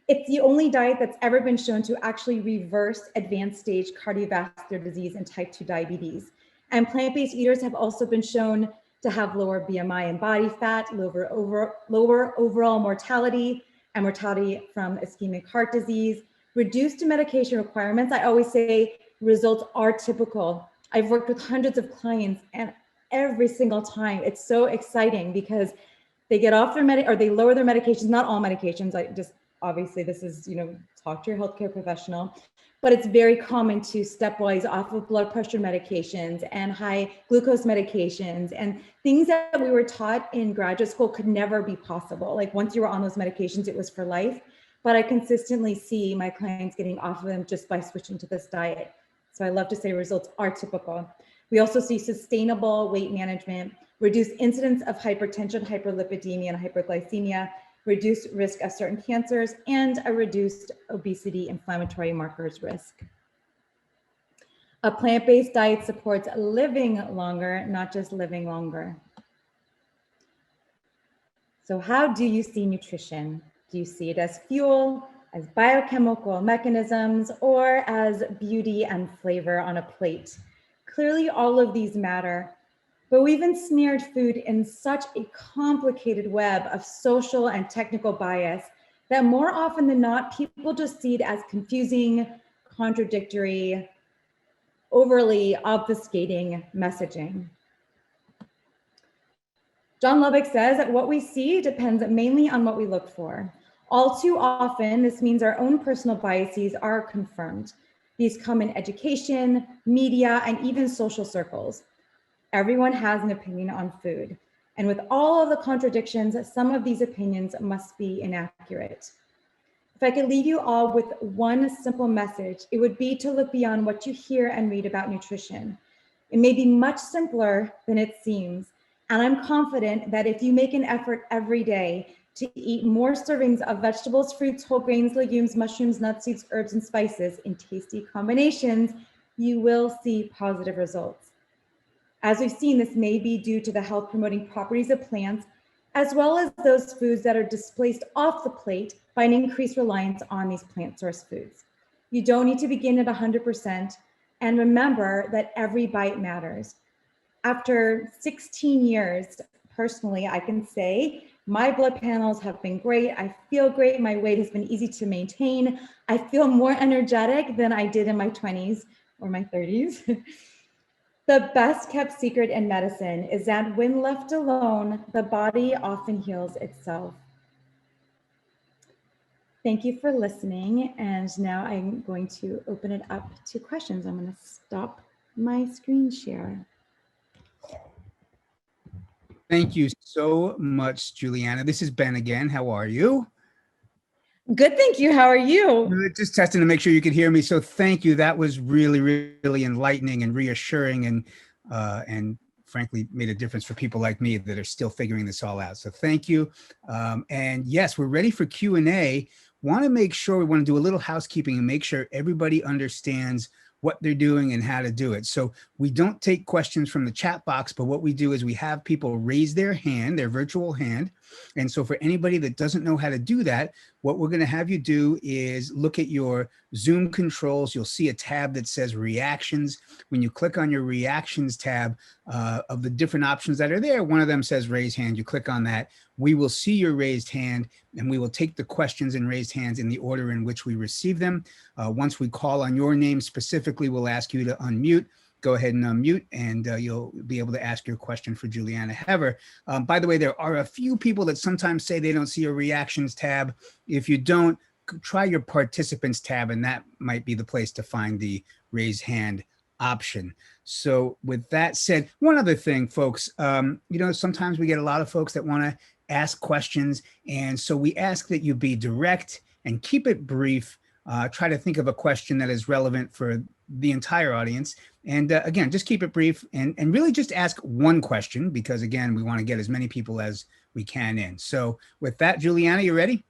It's the only diet that's ever been shown to actually reverse advanced stage cardiovascular disease and type 2 diabetes. And plant-based eaters have also been shown to have lower BMI and body fat, lower overall mortality and mortality from ischemic heart disease, reduced medication requirements. I always say results are typical. I've worked with hundreds of clients, and every single time it's so exciting because they get off their or they lower their medications, not all medications. Obviously this is, talk to your healthcare professional, but it's very common to stepwise off of blood pressure medications and high glucose medications and things that we were taught in graduate school could never be possible. Like once you were on those medications, it was for life. But I consistently see my clients getting off of them just by switching to this diet. So I love to say results are typical. We also see sustainable weight management, reduced incidence of hypertension, hyperlipidemia, and hyperglycemia, reduced risk of certain cancers, and a reduced obesity inflammatory markers risk. A plant-based diet supports living longer, not just living longer. So how do you see nutrition? Do you see it as fuel, as biochemical mechanisms, or as beauty and flavor on a plate? Clearly, all of these matter, but we've ensnared food in such a complicated web of social and technical bias that more often than not, people just see it as confusing, contradictory, overly obfuscating messaging. John Lubbock says that what we see depends mainly on what we look for. All too often, this means our own personal biases are confirmed. These come in education, media, and even social circles. Everyone has an opinion on food. And with all of the contradictions, some of these opinions must be inaccurate. If I could leave you all with one simple message, it would be to look beyond what you hear and read about nutrition. It may be much simpler than it seems. And I'm confident that if you make an effort every day to eat more servings of vegetables, fruits, whole grains, legumes, mushrooms, nuts, seeds, herbs, and spices in tasty combinations, you will see positive results. As we've seen, this may be due to the health promoting properties of plants, as well as those foods that are displaced off the plate by an increased reliance on these plant source foods. You don't need to begin at 100%, and remember that every bite matters. After 16 years, personally, I can say my blood panels have been great. I feel great. My weight has been easy to maintain. I feel more energetic than I did in my 20s or my 30s. The best kept secret in medicine is that when left alone, the body often heals itself. Thank you for listening. And now I'm going to open it up to questions. I'm going to stop my screen share. Thank you so much, Julieanna. This is Ben again. How are you? Good, thank you. How are you? Just testing to make sure you could hear me. So thank you. That was really, really enlightening and reassuring, and frankly made a difference for people like me that are still figuring this all out. So thank you. And yes, we're ready for Q&A. We want to do a little housekeeping and make sure everybody understands what they're doing and how to do it. So we don't take questions from the chat box, but what we do is we have people raise their hand, their virtual hand, And so for anybody that doesn't know how to do that, what we're going to have you do is look at your Zoom controls. You'll see a tab that says reactions. When you click on your reactions tab of the different options that are there, one of them says raise hand. You click on that. We will see your raised hand, and we will take the questions and raised hands in the order in which we receive them. Once we call on your name specifically, we'll ask you to unmute. Go ahead and unmute, and you'll be able to ask your question for Julieanna Hever. By the way, there are a few people that sometimes say they don't see a reactions tab. If you don't, try your participants tab, and that might be the place to find the raise hand option. So with that said, one other thing, folks, sometimes we get a lot of folks that want to ask questions. And so we ask that you be direct and keep it brief. Try to think of a question that is relevant for the entire audience. And again, just keep it brief and really just ask one question, because again, we want to get as many people as we can in. So with that, Julieanna, you ready?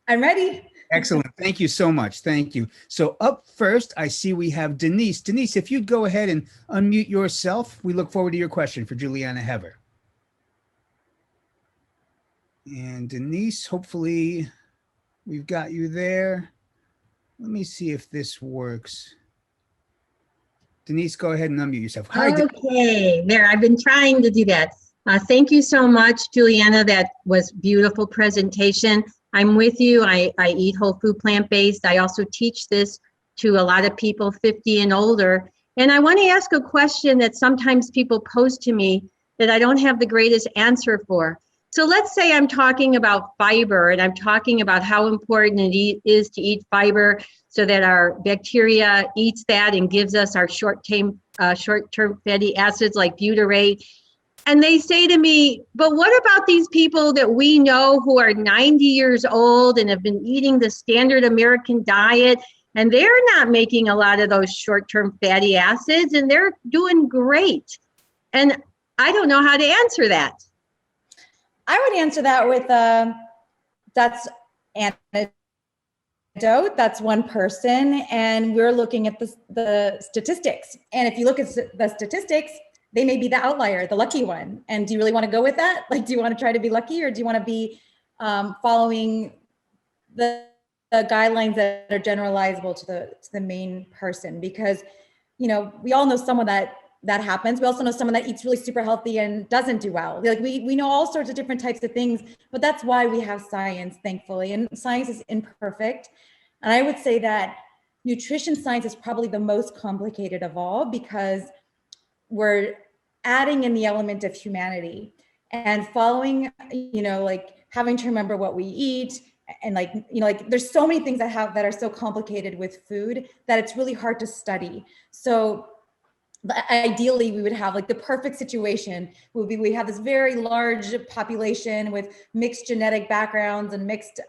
I'm ready. Excellent. Thank you so much. Thank you. So up first, I see we have Denise. Denise, if you'd go ahead and unmute yourself, we look forward to your question for Julieanna Hever. And Denise, hopefully we've got you there. Let me see if this works. Denise, go ahead and unmute yourself. Hi, okay, there, I've been trying to do that. Thank you so much, Julieanna. That was beautiful presentation. I'm with you. I eat whole food plant-based. I also teach this to a lot of people 50 and older. And I want to ask a question that sometimes people pose to me that I don't have the greatest answer for. So let's say I'm talking about fiber, and I'm talking about how important it is to eat fiber so that our bacteria eats that and gives us our short-term fatty acids like butyrate. And they say to me, but what about these people that we know who are 90 years old and have been eating the standard American diet, and they're not making a lot of those short-term fatty acids, and they're doing great? And I don't know how to answer that. I would answer that with that's anecdote. That's one person, and we're looking at the statistics. And if you look at the statistics, they may be the outlier, the lucky one. And do you really want to go with that? Like, do you want to try to be lucky, or do you want to be following the guidelines that are generalizable to the main person? Because, we all know someone that happens. We also know someone that eats really super healthy and doesn't do well. Like we know all sorts of different types of things, but that's why we have science, thankfully. And science is imperfect. And I would say that nutrition science is probably the most complicated of all, because we're adding in the element of humanity and following, like having to remember what we eat. And there's so many things that are so complicated with food that it's really hard to study. So ideally, we would have like the perfect situation would be we have this very large population with mixed genetic backgrounds and mixed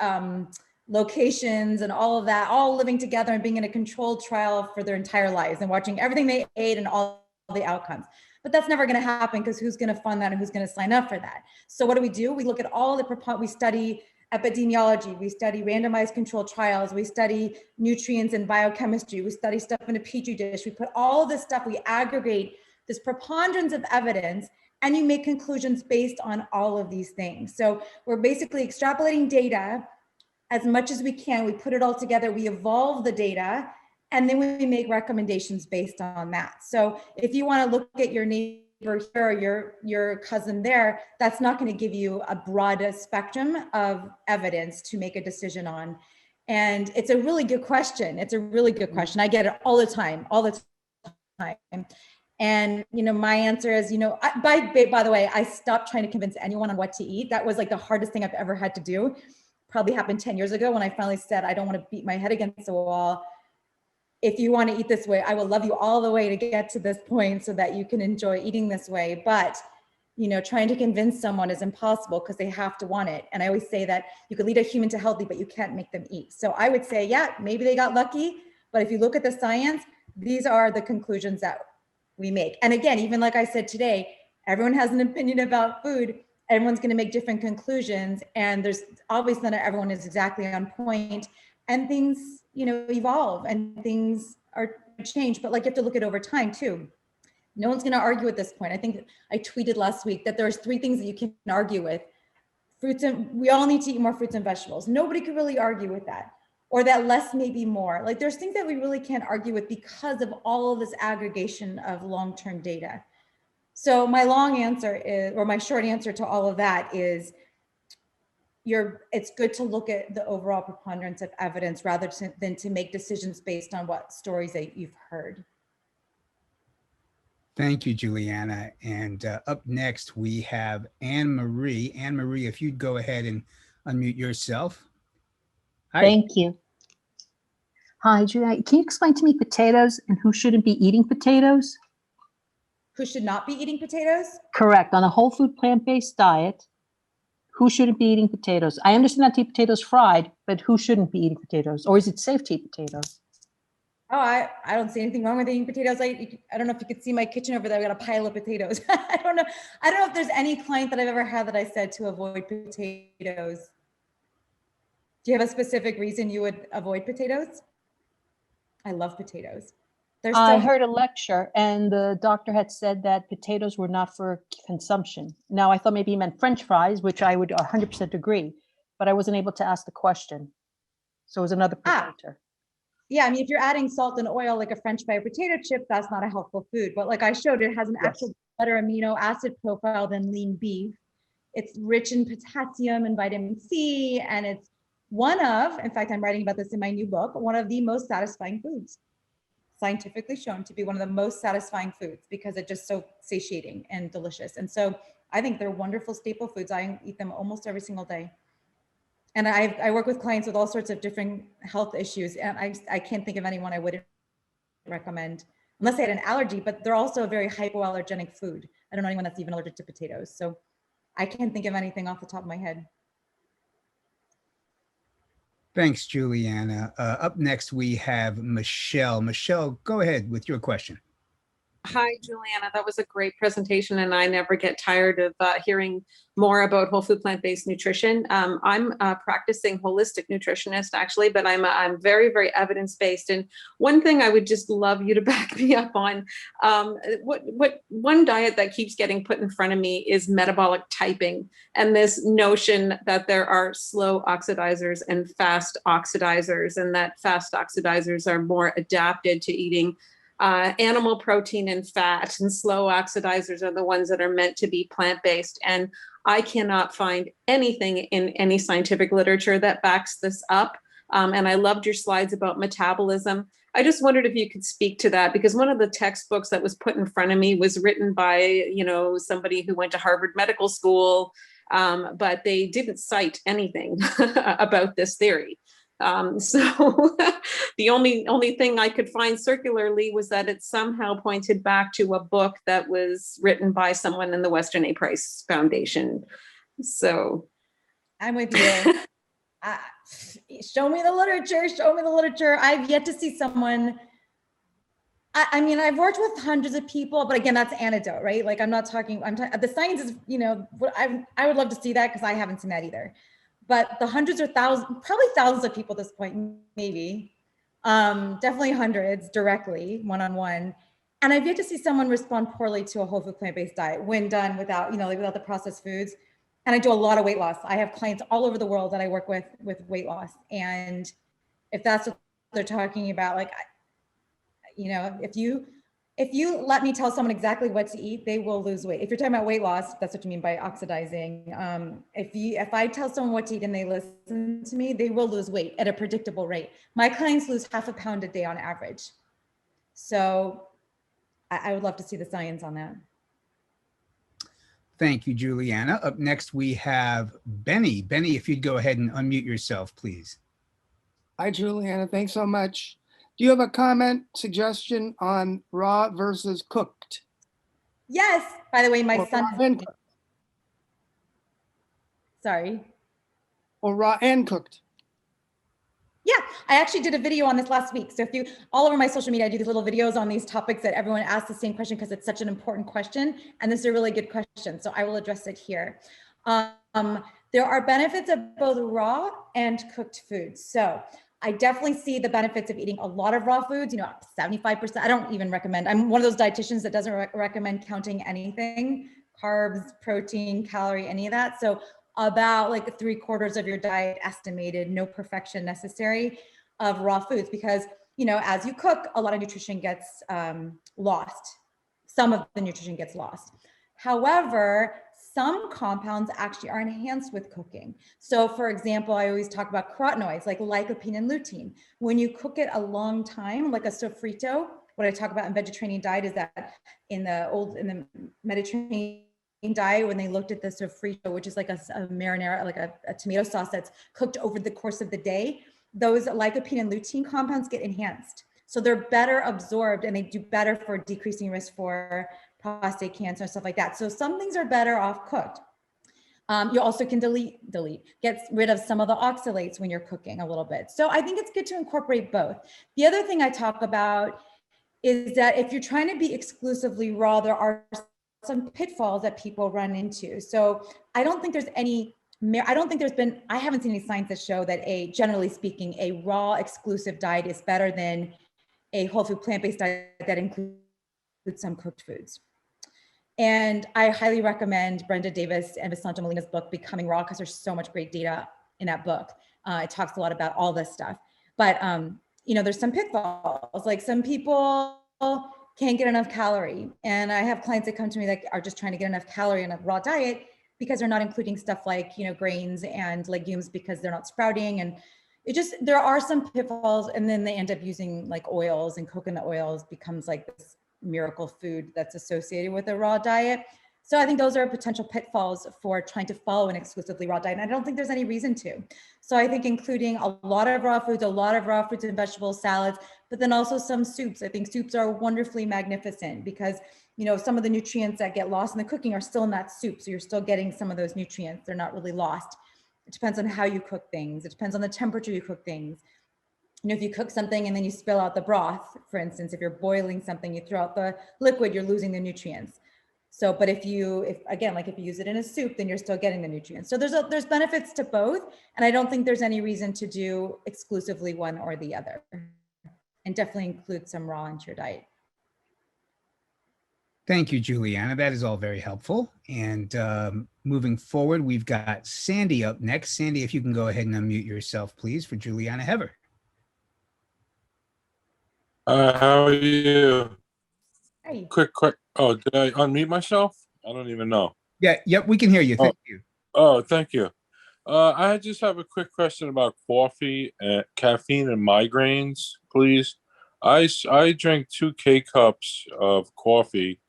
locations and all of that, all living together and being in a controlled trial for their entire lives and watching everything they ate and all the outcomes. But that's never going to happen, because who's going to fund that and who's going to sign up for that? So what do? We look at all we study epidemiology, we study randomized controlled trials, we study nutrients and biochemistry, we study stuff in a petri dish, we put all of this stuff, we aggregate this preponderance of evidence, and you make conclusions based on all of these things. So we're basically extrapolating data as much as we can, we put it all together, we evolve the data, and then we make recommendations based on that. So if you want to look at your neighbor here or your cousin there, that's not going to give you a broad spectrum of evidence to make a decision on. And it's a really good question. It's a really good question. I get it all the time. And, my answer is, by the way, I stopped trying to convince anyone on what to eat. That was like the hardest thing I've ever had to do. Probably happened 10 years ago when I finally said, I don't want to beat my head against the wall. If you want to eat this way, I will love you all the way to get to this point so that you can enjoy eating this way. But, trying to convince someone is impossible because they have to want it. And I always say that you could lead a human to healthy, but you can't make them eat. So I would say, yeah, maybe they got lucky. But if you look at the science, these are the conclusions that we make. And again, even like I said today, everyone has an opinion about food. Everyone's going to make different conclusions. And there's obviously not everyone is exactly on point. And things, evolve and things are changed, but like you have to look at over time too. No one's going to argue at this point. I think I tweeted last week that there's 3 things that you can argue with: we all need to eat more fruits and vegetables. Nobody could really argue with that. Or that less may be more. Like there's things that we really can't argue with because of all of this aggregation of long-term data. So my long answer is, or my short answer to all of that is, it's good to look at the overall preponderance of evidence rather than to make decisions based on what stories that you've heard. Thank you, Julieanna. And up next, we have Anne Marie. Anne Marie, if you'd go ahead and unmute yourself. Hi. Thank you. Hi, Julie. Can you explain to me potatoes and who shouldn't be eating potatoes? Who should not be eating potatoes? Correct. On a whole food plant-based diet, who shouldn't be eating potatoes? I understand not to eat potatoes fried, but who shouldn't be eating potatoes? Or is it safe to eat potatoes? Oh, I don't see anything wrong with eating potatoes. I don't know if you could see my kitchen over there. I got a pile of potatoes. I don't know if there's any client that I've ever had that I said to avoid potatoes. Do you have a specific reason you would avoid potatoes? I love potatoes. I heard a lecture and the doctor had said that potatoes were not for consumption. Now, I thought maybe he meant French fries, which I would 100% agree, but I wasn't able to ask the question. So it was another presenter. Yeah, I mean, if you're adding salt and oil like a French fry or potato chip, that's not a healthful food. But like I showed, it has an actual better amino acid profile than lean beef. It's rich in potassium and vitamin C, and it's in fact, I'm writing about this in my new book, one of the most satisfying foods. Scientifically shown to be one of the most satisfying foods because it's just so satiating and delicious. And so I think they're wonderful staple foods. I eat them almost every single day. And I work with clients with all sorts of different health issues. And I can't think of anyone I wouldn't recommend unless they had an allergy, but they're also a very hypoallergenic food. I don't know anyone that's even allergic to potatoes. So I can't think of anything off the top of my head. Thanks, Julieanna. Up next, we have Michelle. Michelle, go ahead with your question. Hi, Julieanna. That was a great presentation, and I never get tired of hearing more about whole food plant-based nutrition. I'm a practicing holistic nutritionist, actually, but I'm very, very evidence-based. And one thing I would just love you to back me up on, one diet that keeps getting put in front of me is metabolic typing, and this notion that there are slow oxidizers and fast oxidizers, and that fast oxidizers are more adapted to eating animal protein and fat, and slow oxidizers are the ones that are meant to be plant-based. And I cannot find anything in any scientific literature that backs this up. And I loved your slides about metabolism. I just wondered if you could speak to that, because one of the textbooks that was put in front of me was written by, somebody who went to Harvard Medical School, but they didn't cite anything about this theory. So the only thing I could find circularly was that it somehow pointed back to a book that was written by someone in the Western A. Price Foundation. So I'm with you. Show me the literature. Show me the literature. I've yet to see someone. I mean, I've worked with hundreds of people, but again, that's anecdote, right? Like I'm talking, the science is, I would love to see that because I haven't seen that either. But the hundreds or thousands, probably thousands of people at this point, maybe, definitely hundreds directly, one-on-one. And I've yet to see someone respond poorly to a whole food plant-based diet when done without, without the processed foods. And I do a lot of weight loss. I have clients all over the world that I work with weight loss. And if that's what they're talking about, like, if you let me tell someone exactly what to eat, they will lose weight. If you're talking about weight loss, that's what you mean by oxidizing. If I tell someone what to eat and they listen to me, they will lose weight at a predictable rate. My clients lose 0.5 pound a day on average. So I would love to see the science on that. Thank you, Julieanna. Up next, we have Benny. Benny, if you'd go ahead and unmute yourself, please. Hi, Julieanna. Thanks so much. Do you have a comment, suggestion on raw versus cooked? Yes. By the way, my Or son. raw and cooked? Sorry. Or raw and cooked? Yeah, I actually did a video on this last week. So if you, all over my social media, I do these little videos on these topics that everyone asks the same question because it's such an important question. And this is a really good question. So I will address it here. There are benefits of both raw and cooked foods. So I definitely see the benefits of eating a lot of raw foods, 75%. I don't even recommend, I'm one of those dietitians that doesn't recommend counting anything, carbs, protein, calorie, any of that. So about like 3/4 of your diet estimated, no perfection necessary, of raw foods, because, you know, as you cook, a lot of nutrition gets lost. Some of the nutrition gets lost. However, some compounds actually are enhanced with cooking. So for example, I always talk about carotenoids like lycopene and lutein. When you cook it a long time, like a sofrito, what I talk about in Vegetarian diet is that in the Mediterranean diet, when they looked at the sofrito, which is like a marinara, like a tomato sauce that's cooked over the course of the day, those lycopene and lutein compounds get enhanced. So they're better absorbed and they do better for decreasing risk for prostate cancer and stuff like that. So some things are better off cooked. You also can get rid of some of the oxalates when you're cooking a little bit. So I think it's good to incorporate both. The other thing I talk about is that if you're trying to be exclusively raw, there are some pitfalls that people run into. So I don't think there's any, I haven't seen any science that show that generally speaking, a raw exclusive diet is better than a whole food plant-based diet that includes some cooked foods. And I highly recommend Brenda Davis and Visanta Molina's book, Becoming Raw, because there's so much great data in that book. It talks a lot about all this stuff. But, you know, there's some pitfalls, like some people can't get enough calorie. And I have clients that come to me that are just trying to get enough calorie in a raw diet because they're not including stuff like, you know, grains and legumes because they're not sprouting. And there are some pitfalls, and then they end up using like oils, and coconut oils becomes like this miracle food that's associated with a raw diet. So I think those are potential pitfalls for trying to follow an exclusively raw diet. And I don't think there's any reason to. So I think including a lot of raw fruits and vegetables, salads, but then also some soups. I think soups are wonderfully magnificent because, you know, some of the nutrients that get lost in the cooking are still in that soup. So you're still getting some of those nutrients. They're not really lost. It depends on how you cook things. It depends on the temperature you cook things. You know, if you cook something and then you spill out the broth, for instance, if you're boiling something, you throw out the liquid, you're losing the nutrients. So, but if you use it in a soup, then you're still getting the nutrients. So there's benefits to both. And I don't think there's any reason to do exclusively one or the other. And definitely include some raw into your diet. Thank you, Julieanna. That is all very helpful. And moving forward, we've got Sandy up next. Sandy, if you can go ahead and unmute yourself, please, for Julieanna Hever. How are you? Hey. Quick. Oh, did I unmute myself? I don't even know. Yeah, yep, we can hear you. Thank you. Oh, thank you. I just have a quick question about coffee and caffeine and migraines, please. I drink 2 K-cups of coffee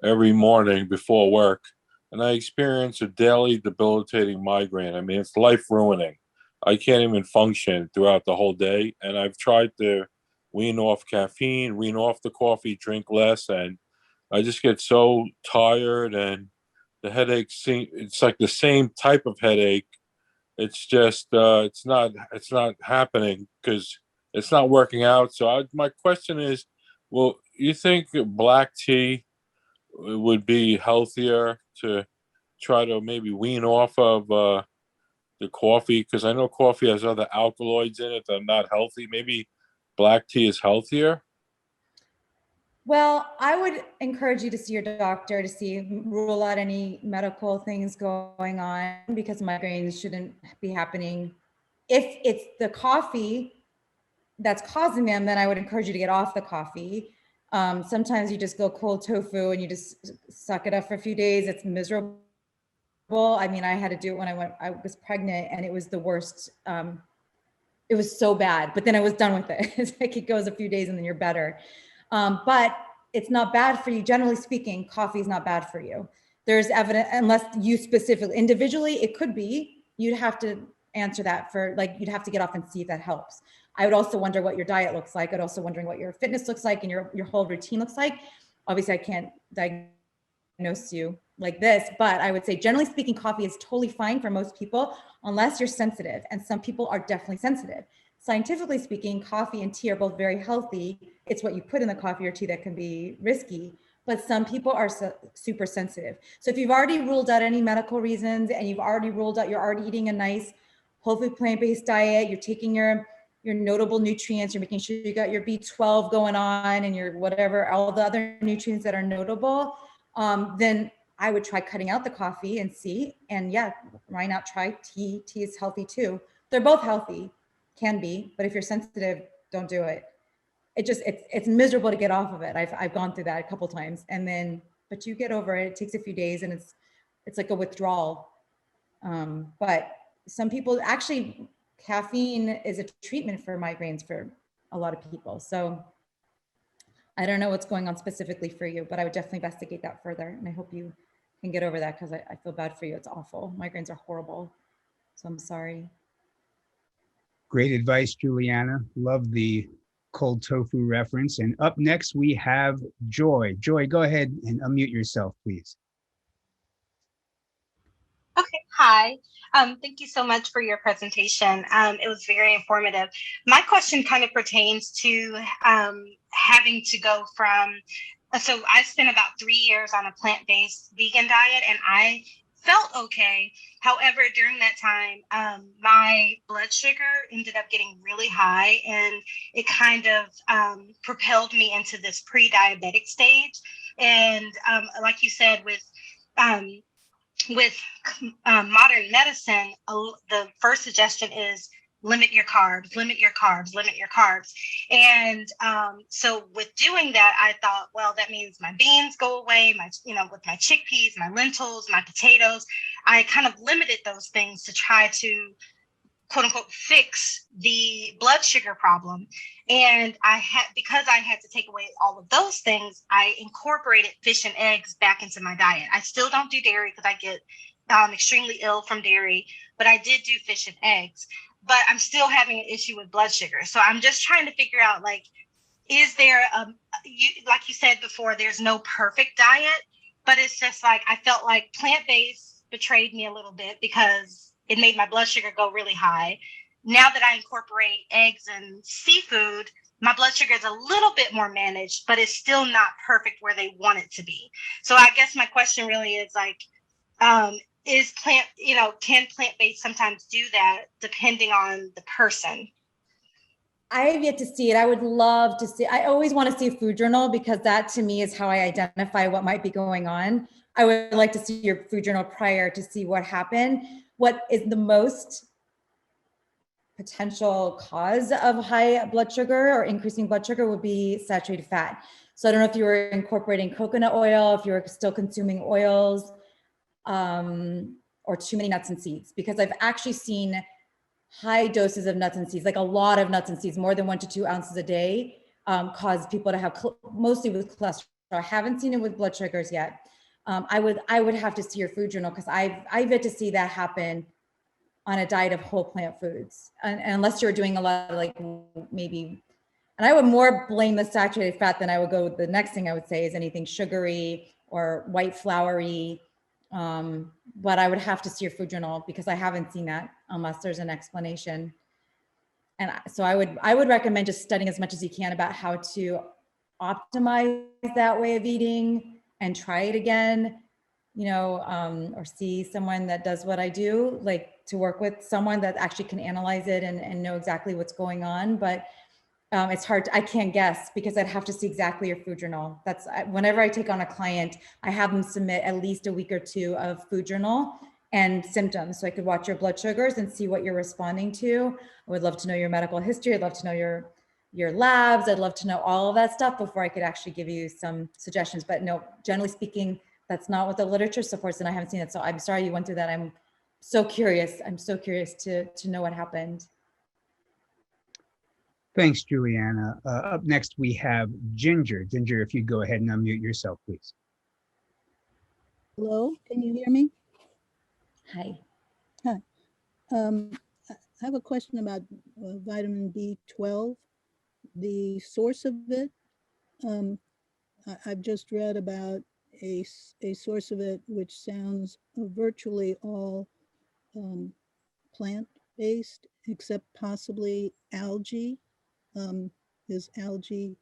every morning before work, and I experience a daily debilitating migraine. I mean, it's life-ruining. I can't even function throughout the whole day, and I've tried to wean off caffeine, wean off the coffee, drink less, and I just get so tired, and the headaches it's like the same type of headache. It's just it's not happening because it's not working out. So my question is, well, you think black tea would be healthier to try to maybe wean off of the coffee? Because I know coffee has other alkaloids in it that are not healthy. Maybe black tea is healthier? Well, I would encourage you to see your doctor to rule out any medical things going on, because migraines shouldn't be happening. If it's the coffee that's causing them, then I would encourage you to get off the coffee. Sometimes you just go cold tofu and you just suck it up for a few days. It's miserable. I mean, I had to do it when I was pregnant, and it was the worst. It was so bad, but then I was done with it. It's like it goes a few days and then you're better. But it's not bad for you. Generally speaking, coffee is not bad for you. There's evidence, unless you specifically, individually, it could be. You'd have to answer that you'd have to get off and see if that helps. I would also wonder what your diet looks like. I'd also wondering what your fitness looks like and your whole routine looks like. Obviously, I can't diagnose you like this, but I would say generally speaking, coffee is totally fine for most people unless you're sensitive, and some people are definitely sensitive. Scientifically speaking, coffee and tea are both very healthy. It's what you put in the coffee or tea that can be risky, but some people are super sensitive. So if you've already ruled out any medical reasons, and you've already ruled out, you're already eating a nice whole food plant-based diet, you're taking your notable nutrients, you're making sure you got your B12 going on and your whatever, all the other nutrients that are notable, then I would try cutting out the coffee and see, and yeah, why not try tea? Tea is healthy too. They're both healthy, can be, but if you're sensitive, don't do it. It's miserable to get off of it. I've gone through that a couple times, and then, but you get over it. It takes a few days, and it's like a withdrawal. But some people actually, caffeine is a treatment for migraines for a lot of people. So I don't know what's going on specifically for you, but I would definitely investigate that further. And I hope you can get over that, because I feel bad for you. It's awful. Migraines are horrible. So I'm sorry. Great advice, Juliana. Love the cold tofu reference. And up next, we have Joy. Joy, go ahead and unmute yourself, please. Okay, hi. Thank you so much for your presentation. It was very informative. My question kind of pertains to having to go from, so I spent about 3 years on a plant-based vegan diet, and I felt okay. However, during that time, my blood sugar ended up getting really high, and it kind of propelled me into this pre-diabetic stage. And like you said, with modern medicine, the first suggestion is limit your carbs, limit your carbs, limit your carbs. And so with doing that, I thought, well, that means my beans go away, with my chickpeas, my lentils, my potatoes. I kind of limited those things to try to, quote unquote, fix the blood sugar problem. And because I had to take away all of those things, I incorporated fish and eggs back into my diet. I still don't do dairy because I get extremely ill from dairy, but I did do fish and eggs. But I'm still having an issue with blood sugar. So I'm just trying to figure out, like, is there, like you said before, there's no perfect diet, but it's just like, I felt like plant-based betrayed me a little bit because it made my blood sugar go really high. Now that I incorporate eggs and seafood, my blood sugar is a little bit more managed, but it's still not perfect where they want it to be. So I guess my question really is like, can plant-based sometimes do that depending on the person? I have yet to see it. I would love to see. I always want to see a food journal, because that to me is how I identify what might be going on. I would like to see your food journal prior to see what happened. What is the most potential cause of high blood sugar or increasing blood sugar would be saturated fat. So I don't know if you were incorporating coconut oil, if you were still consuming oils, or too many nuts and seeds, because I've actually seen high doses of nuts and seeds, like a lot of nuts and seeds, more than 1 to 2 ounces a day, cause people to have mostly with cholesterol. I haven't seen it with blood sugars yet. I would have to see your food journal, because I've yet to see that happen on a diet of whole plant foods, and unless you're doing a lot of like maybe, and I would more blame the saturated fat than I would go with the next thing I would say is anything sugary or white floury. But I would have to see your food journal, because I haven't seen that unless there's an explanation. And so I would recommend just studying as much as you can about how to optimize that way of eating and try it again, or see someone that does what I do, like to work with someone that actually can analyze it and know exactly what's going on. But it's hard. I can't guess, because I'd have to see exactly your food journal. Whenever I take on a client, I have them submit at least a week or 2 of food journal and symptoms, so I could watch your blood sugars and see what you're responding to. I would love to know your medical history. I'd love to know your labs. I'd love to know all of that stuff before I could actually give you some suggestions. But no, generally speaking, that's not what the literature supports, and I haven't seen it. So I'm sorry you went through that. I'm so curious. I'm so curious to know what happened. Thanks, Juliana. Up next, we have Ginger. Ginger, if you'd go ahead and unmute yourself, please. Hello, can you hear me? Hi. Hi. I have a question about vitamin B12, the source of it. I've just read about a source of it which sounds virtually all plant-based, except possibly algae. Is algae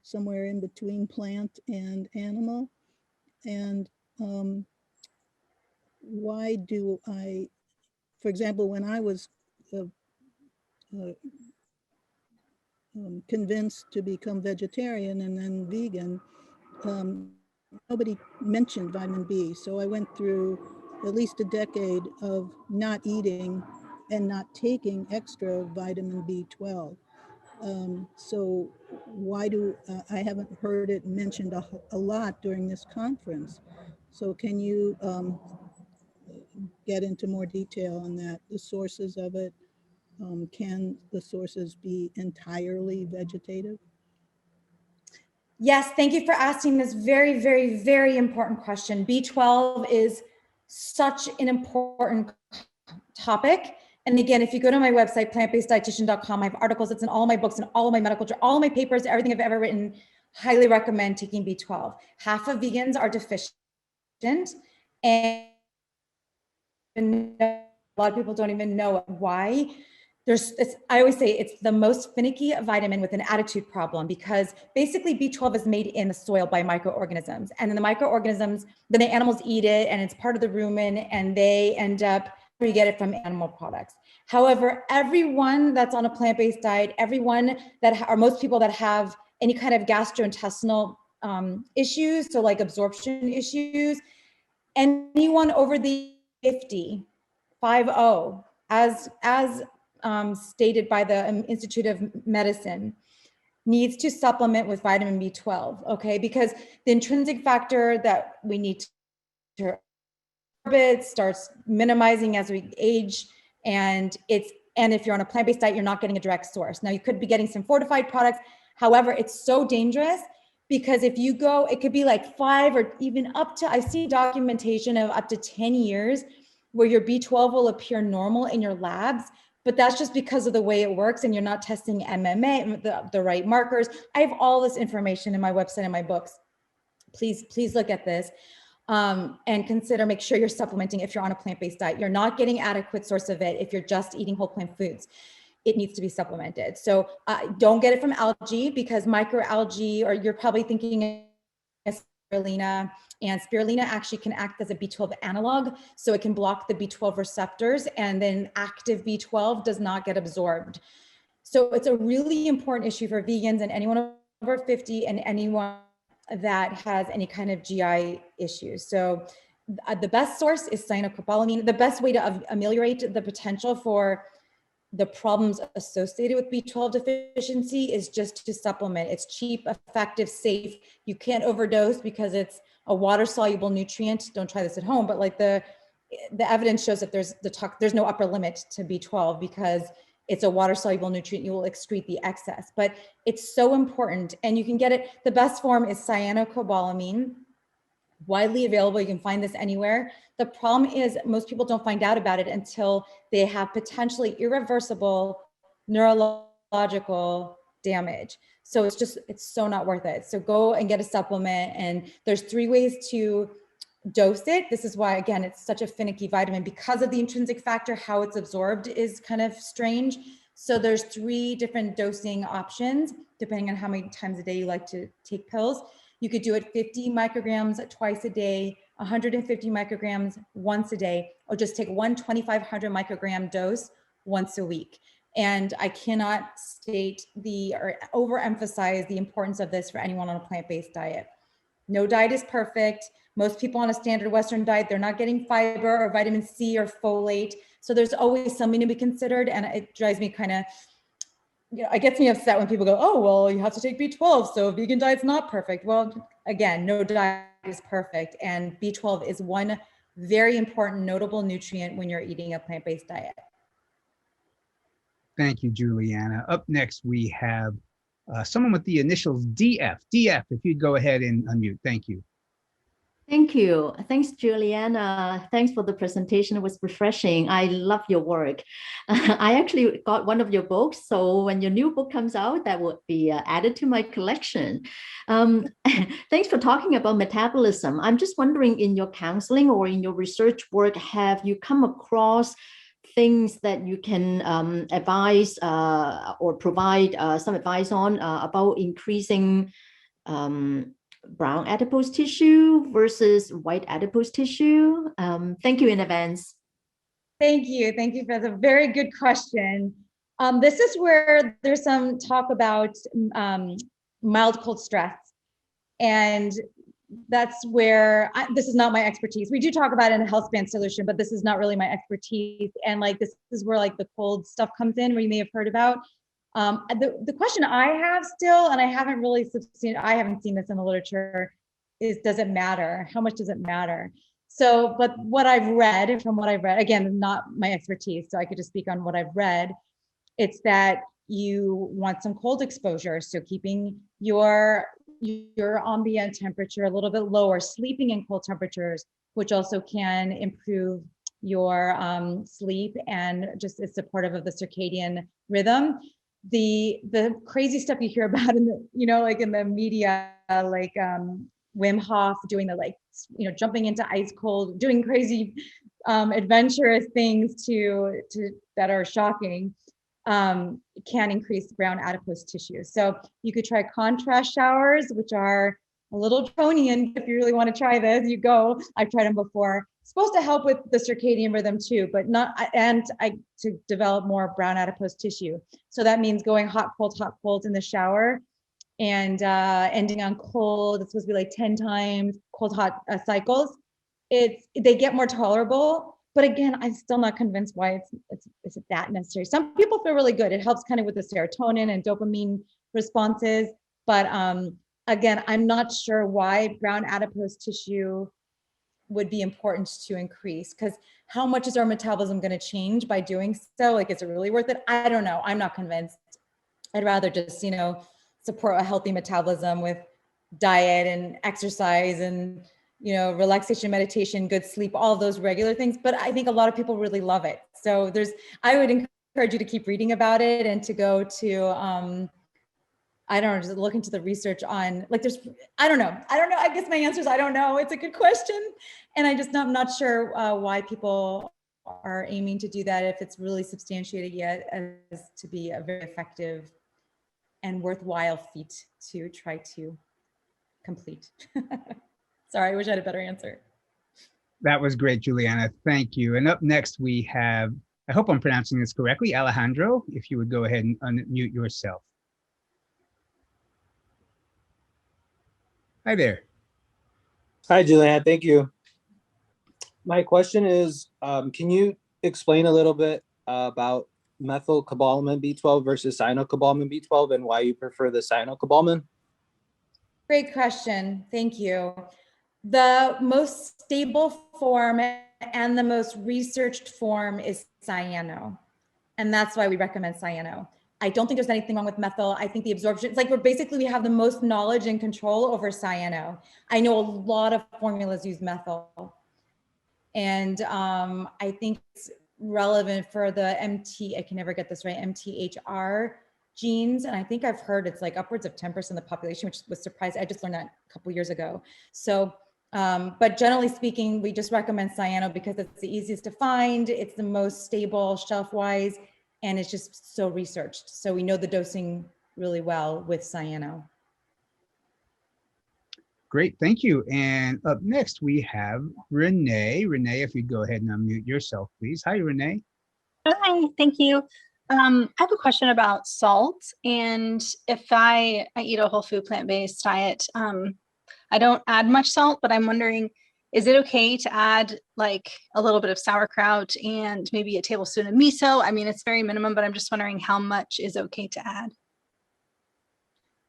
somewhere in between plant and animal? And why do I, for example, when I was convinced to become vegetarian and then vegan, nobody mentioned vitamin B. So I went through at least a decade of not eating and not taking extra vitamin B12. So why do I haven't heard it mentioned a lot during this conference? So can you get into more detail on that, the sources of it? Can the sources be entirely vegetative? Yes, thank you for asking this very, very, very important question. B12 is such an important topic. And again, if you go to my website, plantbaseddietitian.com, I have articles, it's in all my books and all of my medical, all of my papers, everything I've ever written, highly recommend taking B12. Half of vegans are deficient, and a lot of people don't even know why. I always say it's the most finicky vitamin with an attitude problem, because basically B12 is made in the soil by microorganisms, and then the microorganisms, then the animals eat it and it's part of the rumen, and they end up, we get it from animal products. However, everyone that's on a plant-based diet, everyone that, or most people that have any kind of gastrointestinal issues, so like absorption issues, anyone over the 50, as stated by the Institute of Medicine, needs to supplement with vitamin B12, okay? Because the intrinsic factor that we need to it starts minimizing as we age, and if you're on a plant-based diet, you're not getting a direct source. Now you could be getting some fortified products. However, it's so dangerous, because if you go, it could be like 5 or even up to, I've seen documentation of up to 10 years where your B12 will appear normal in your labs, but that's just because of the way it works, and you're not testing MMA, the right markers. I have all this information in my website and my books. Please look at this. And make sure you're supplementing if you're on a plant-based diet. You're not getting adequate source of it if you're just eating whole plant foods. It needs to be supplemented. So don't get it from algae, because microalgae, or you're probably thinking of spirulina, and spirulina actually can act as a B12 analog. So it can block the B12 receptors, and then active B12 does not get absorbed. So it's a really important issue for vegans and anyone over 50 and anyone that has any kind of GI issues. So the best source is cyanocobalamin. The best way to ameliorate the potential for the problems associated with B12 deficiency is just to supplement. It's cheap, effective, safe. You can't overdose because it's a water-soluble nutrient. Don't try this at home, but like the evidence shows that there's no upper limit to B12 because it's a water-soluble nutrient. You will excrete the excess, but it's so important, and you can get it. The best form is cyanocobalamin, widely available. You can find this anywhere. The problem is most people don't find out about it until they have potentially irreversible neurological damage. So it's so not worth it. So go and get a supplement, and there's 3 ways to dose it. This is why, again, it's such a finicky vitamin, because of the intrinsic factor. How it's absorbed is kind of strange. So there's 3 different dosing options, depending on how many times a day you like to take pills. You could do it 50 micrograms twice a day, 150 micrograms once a day, or just take one 2,500 microgram dose once a week. And I cannot state or overemphasize the importance of this for anyone on a plant-based diet. No diet is perfect. Most people on a standard Western diet, they're not getting fiber or vitamin C or folate. So there's always something to be considered. And it drives me kind of, it gets me upset when people go, oh, well, you have to take B12, so vegan diet's not perfect. Well, again, no diet is perfect. And B12 is one very important, notable nutrient when you're eating a plant-based diet. Thank you, Julieanna. Up next, we have someone with the initials DF. DF, if you'd go ahead and unmute. Thank you. Thank you. Thanks, Julieanna. Thanks for the presentation. It was refreshing. I love your work. I actually got one of your books. So when your new book comes out, that will be added to my collection. Thanks for talking about metabolism. I'm just wondering, in your counseling or in your research work, have you come across things that you can advise or provide some advice on about increasing brown adipose tissue versus white adipose tissue? Thank you in advance. Thank you. Thank you. That's a very good question. This is where there's some talk about mild cold stress. And that's where this is not my expertise. We do talk about it in a Healthspan Solution, but this is not really my expertise. And like, this is where like the cold stuff comes in, where you may have heard about. The question I have still, and I haven't really I haven't seen this in the literature, is does it matter? How much does it matter? So, but what I've read, from what I've read, again, not my expertise, so I could just speak on what I've read, it's that you want some cold exposure. So keeping your ambient temperature a little bit lower, sleeping in cold temperatures, which also can improve your sleep and just is supportive of the circadian rhythm. The crazy stuff you hear about in the, you know, like in the media, like Wim Hof doing the, like, you know, jumping into ice cold, doing crazy adventurous things to that are shocking, can increase brown adipose tissue. So you could try contrast showers, which are a little draconian. If you really want to try this, you go. I've tried them before. It's supposed to help with the circadian rhythm too, but not, and to develop more brown adipose tissue. So that means going hot, cold in the shower, and ending on cold. It's supposed to be like 10 times cold, hot cycles. They get more tolerable, but again, I'm still not convinced why it's that necessary. Some people feel really good. It helps kind of with the serotonin and dopamine responses, but again, I'm not sure why brown adipose tissue would be important to increase, because how much is our metabolism going to change by doing so? Like, is it really worth it? I don't know. I'm not convinced. I'd rather just, you know, support a healthy metabolism with diet and exercise and, you know, relaxation, meditation, good sleep, all of those regular things. But I think a lot of people really love it. So I would encourage you to keep reading about it and to go to, I don't know, just look into the research on, like, I don't know. I guess my answer is, I don't know. It's a good question. And I'm not sure why people are aiming to do that, if it's really substantiated yet as to be a very effective and worthwhile feat to try to complete. Sorry, I wish I had a better answer. That was great, Julieanna. Thank you. And up next we have, I hope I'm pronouncing this correctly, Alejandro, if you would go ahead and unmute yourself. Hi there. Hi, Julianna. Thank you. My question is, can you explain a little bit about methylcobalamin B12 versus cyanocobalamin B12 and why you prefer the cyanocobalamin? Great question. Thank you. The most stable form and the most researched form is cyano. And that's why we recommend cyano. I don't think there's anything wrong with methyl. I think the absorption, it's like we have the most knowledge and control over cyano. I know a lot of formulas use methyl. And I think it's relevant for the I can never get this right, MTHR genes. And I think I've heard it's like upwards of 10% of the population, which was surprising. I just learned that a couple years ago. So, but generally speaking, we just recommend cyano because it's the easiest to find. It's the most stable shelf-wise, and it's just so researched. So we know the dosing really well with cyano. Great, thank you. And up next we have Renee. Renee, if you'd go ahead and unmute yourself, please. Hi, Renee. Hi, thank you. I have a question about salt. And if I eat a whole food plant-based diet, I don't add much salt, but I'm wondering, is it okay to add like a little bit of sauerkraut and maybe a tablespoon of miso? I mean, it's very minimum, but I'm just wondering how much is okay to add.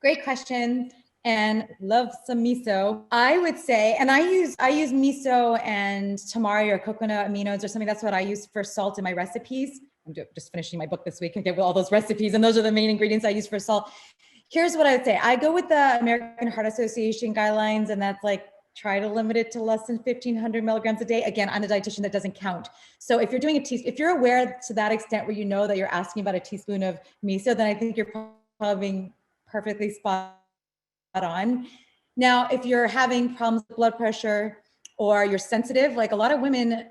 Great question. And love some miso. I would say, and I use miso and tamari or coconut aminos or something. That's what I use for salt in my recipes. I'm just finishing my book this week with all those recipes, and those are the main ingredients I use for salt. Here's what I would say. I go with the American Heart Association guidelines, and that's like, try to limit it to less than 1,500 milligrams a day. Again, I'm a dietitian, that doesn't count. So if you're doing if you're aware to that extent where you know that you're asking about a teaspoon of miso, then I think you're probably being perfectly spot on. Now, if you're having problems with blood pressure or you're sensitive, like a lot of women,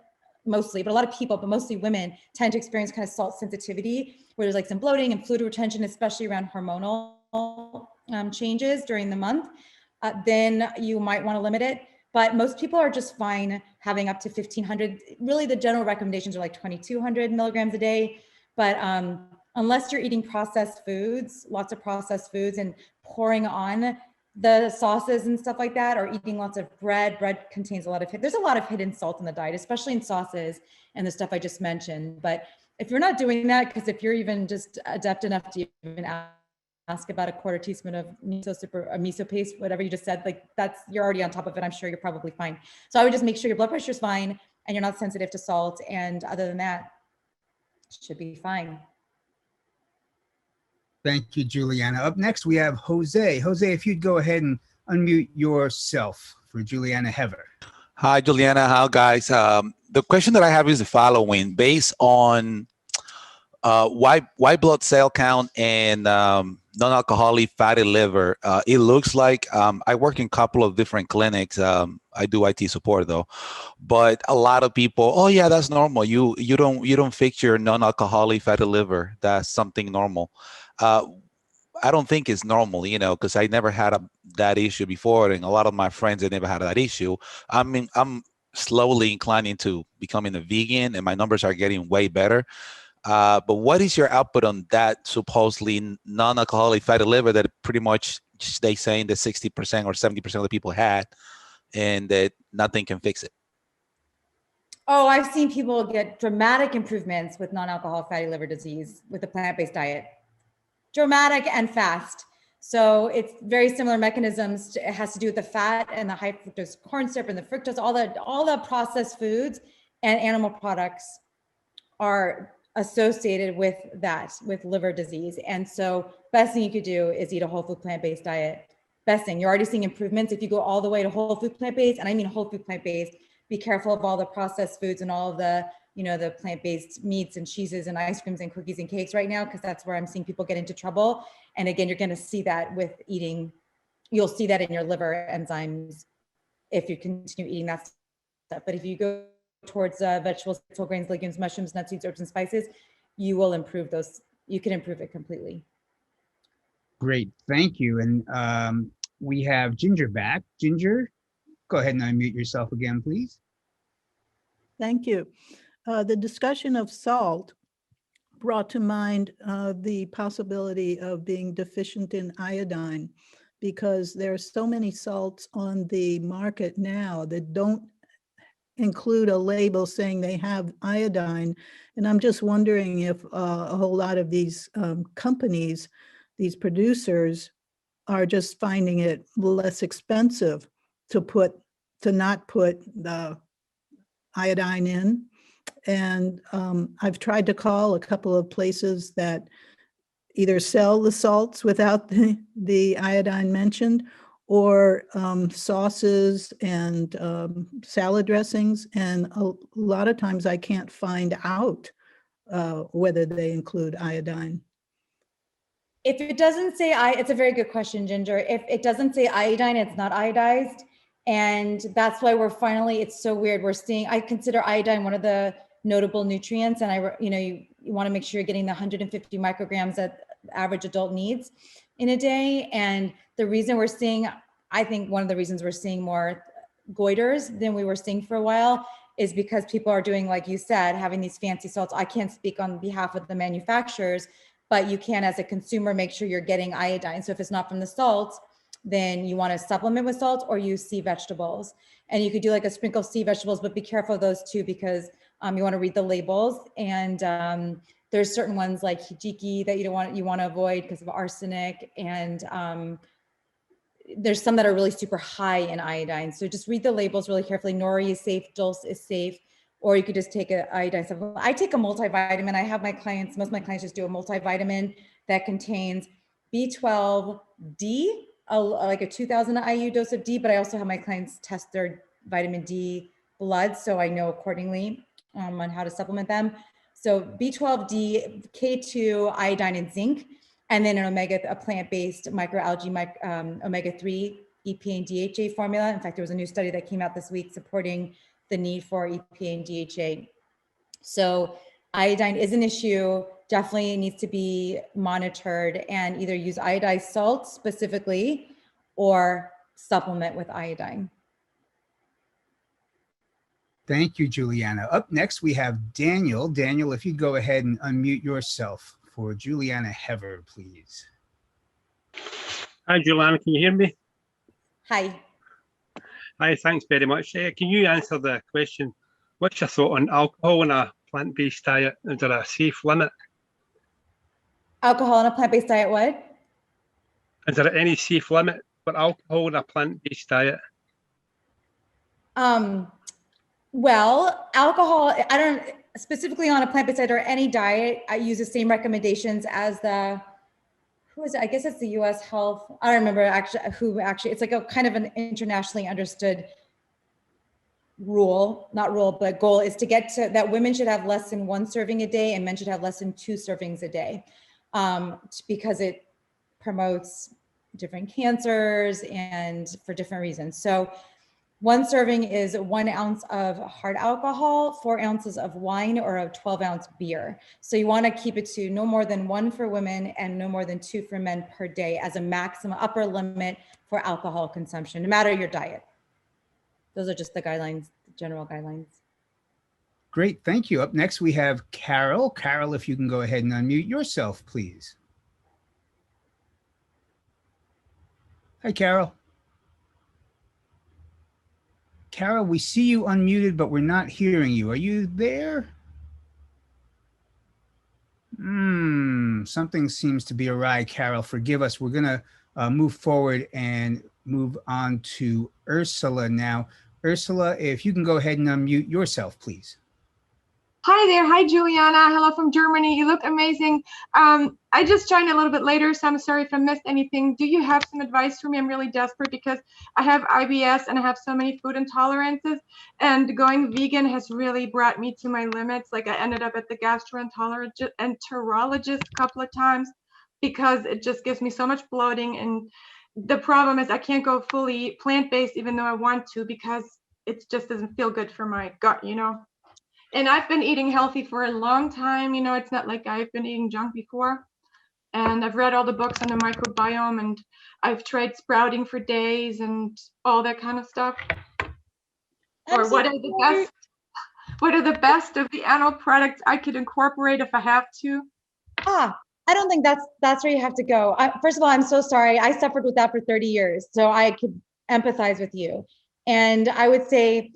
mostly, but a lot of people, but mostly women, tend to experience kind of salt sensitivity, where there's like some bloating and fluid retention, especially around hormonal changes during the month, then you might want to limit it. But most people are just fine having up to 1,500. Really, the general recommendations are like 2,200 milligrams a day. But unless you're eating processed foods, lots of processed foods, and pouring on the sauces and stuff like that, or eating lots of bread. Bread contains a lot of, there's a lot of hidden salt in the diet, especially in sauces and the stuff I just mentioned. But if you're not doing that, because if you're even just adept enough to even ask about a quarter teaspoon of miso paste, whatever you just said, like that's, you're already on top of it. I'm sure you're probably fine. So I would just make sure your blood pressure is fine and you're not sensitive to salt. And other than that, should be fine. Thank you, Juliana. Up next, we have Jose. Jose, if you'd go ahead and unmute yourself for Julieanna Hever. Hi, Juliana. How guys? The question that I have is the following: based on white blood cell count and non-alcoholic fatty liver, it looks like I work in a couple of different clinics. I do IT support though, but a lot of people, oh yeah, that's normal. You don't fix your non-alcoholic fatty liver. That's something normal. I don't think it's normal, you know, because I never had that issue before, and a lot of my friends they never had that issue. I mean, I'm slowly inclining to becoming a vegan, and my numbers are getting way better. But what is your output on that supposedly non-alcoholic fatty liver that pretty much they saying that 60% or 70% of the people had, and that nothing can fix it? Oh, I've seen people get dramatic improvements with non-alcoholic fatty liver disease with a plant-based diet. Dramatic and fast. So it's very similar mechanisms. It has to do with the fat and the high fructose corn syrup and the fructose, all the processed foods and animal products are associated with that, with liver disease. And so best thing you could do is eat a whole food plant-based diet. Best thing, you're already seeing improvements. If you go all the way to whole food plant-based, and I mean whole food plant-based, be careful of all the processed foods and all of the, you know, the plant-based meats and cheeses and ice creams and cookies and cakes right now, because that's where I'm seeing people get into trouble. And again, you're going to see that with eating, you'll see that in your liver enzymes if you continue eating that stuff. But if you go towards vegetables, whole grains, legumes, mushrooms, nuts, seeds, herbs, and spices, you will improve those. You can improve it completely. Great, thank you. And we have Ginger back. Ginger, go ahead and unmute yourself again, please. Thank you. The discussion of salt brought to mind the possibility of being deficient in iodine, because there are so many salts on the market now that don't include a label saying they have iodine. And I'm just wondering if a whole lot of these companies, these producers, are just finding it less expensive to not put the iodine in. And I've tried to call a couple of places that either sell the salts without the iodine mentioned, or sauces and salad dressings. And a lot of times I can't find out whether they include iodine. If it doesn't say it's a very good question, Ginger. If it doesn't say iodine, it's not iodized. And that's why we're finally, it's so weird. We're seeing, I consider iodine one of the notable nutrients. And you want to make sure you're getting the 150 micrograms that the average adult needs in a day. And the reason we're seeing, I think one of the reasons we're seeing more goiters than we were seeing for a while is because people are doing, like you said, having these fancy salts. I can't speak on behalf of the manufacturers, but you can, as a consumer, make sure you're getting iodine. So if it's not from the salt, then you want to supplement with salt or use sea vegetables. And you could do like a sprinkle of sea vegetables, but be careful of those too, because you want to read the labels. And there's certain ones like hijiki that you want to avoid because of arsenic. And there's some that are really super high in iodine. So just read the labels really carefully. Nori is safe, Dulse is safe, or you could just take an iodine supplement. I take a multivitamin. I have my clients, most of my clients just do a multivitamin that contains B12D, like a 2000 IU dose of D, but I also have my clients test their vitamin D blood, so I know accordingly on how to supplement them. So B12D, K2, iodine, and zinc, and then an a plant-based microalgae, omega-3, EPA and DHA formula. In fact, there was a new study that came out this week supporting the need for EPA and DHA. So iodine is an issue, definitely needs to be monitored, and either use iodized salt specifically or supplement with iodine. Thank you, Juliana. Up next, we have Daniel. Daniel, if you go ahead and unmute yourself for Julieanna Hever, please. Hi, Juliana. Can you hear me? Hi. Hi, thanks very much. Can you answer the question, what's your thought on alcohol in a plant-based diet? Is there a safe limit? Alcohol in a plant-based diet, what? Is there any safe limit for alcohol in a plant-based diet? Well, alcohol, I don't, specifically on a plant-based diet or any diet, I use the same recommendations as who is it? I guess it's the US Health. I don't remember it's like a kind of an internationally understood not rule, but goal is to get to that women should have less than 1 serving a day and men should have less than 2 servings a day, because it promotes different cancers and for different reasons. So 1 serving is 1 ounce of hard alcohol, 4 ounces of wine, or a 12-ounce beer. So you want to keep it to no more than 1 for women and no more than 2 for men per day as a maximum upper limit for alcohol consumption, no matter your diet. Those are just the guidelines, the general guidelines. Great, thank you. Up next, we have Carol. Carol, if you can go ahead and unmute yourself, please. Hi, Carol. Carol, we see you unmuted, but we're not hearing you. Are you there? Something seems to be awry, Carol. Forgive us. We're going to move forward and move on to Ursula now. Ursula, if you can go ahead and unmute yourself, please. Hi there. Hi, Juliana. Hello from Germany. You look amazing. I just joined a little bit later, so I'm sorry if I missed anything. Do you have some advice for me? I'm really desperate because I have IBS and I have so many food intolerances, and going vegan has really brought me to my limits. Like, I ended up at the gastroenterologist a couple of times because it just gives me so much bloating. And the problem is I can't go fully plant-based even though I want to, because it just doesn't feel good for my gut, you know? And I've been eating healthy for a long time. You know, it's not like I've been eating junk before. And I've read all the books on the microbiome, and I've tried sprouting for days and all that kind of stuff. Or what are the best of the animal products I could incorporate if I have to? I don't think that's where you have to go. First of all, I'm so sorry. I suffered with that for 30 years, so I could empathize with you. And I would say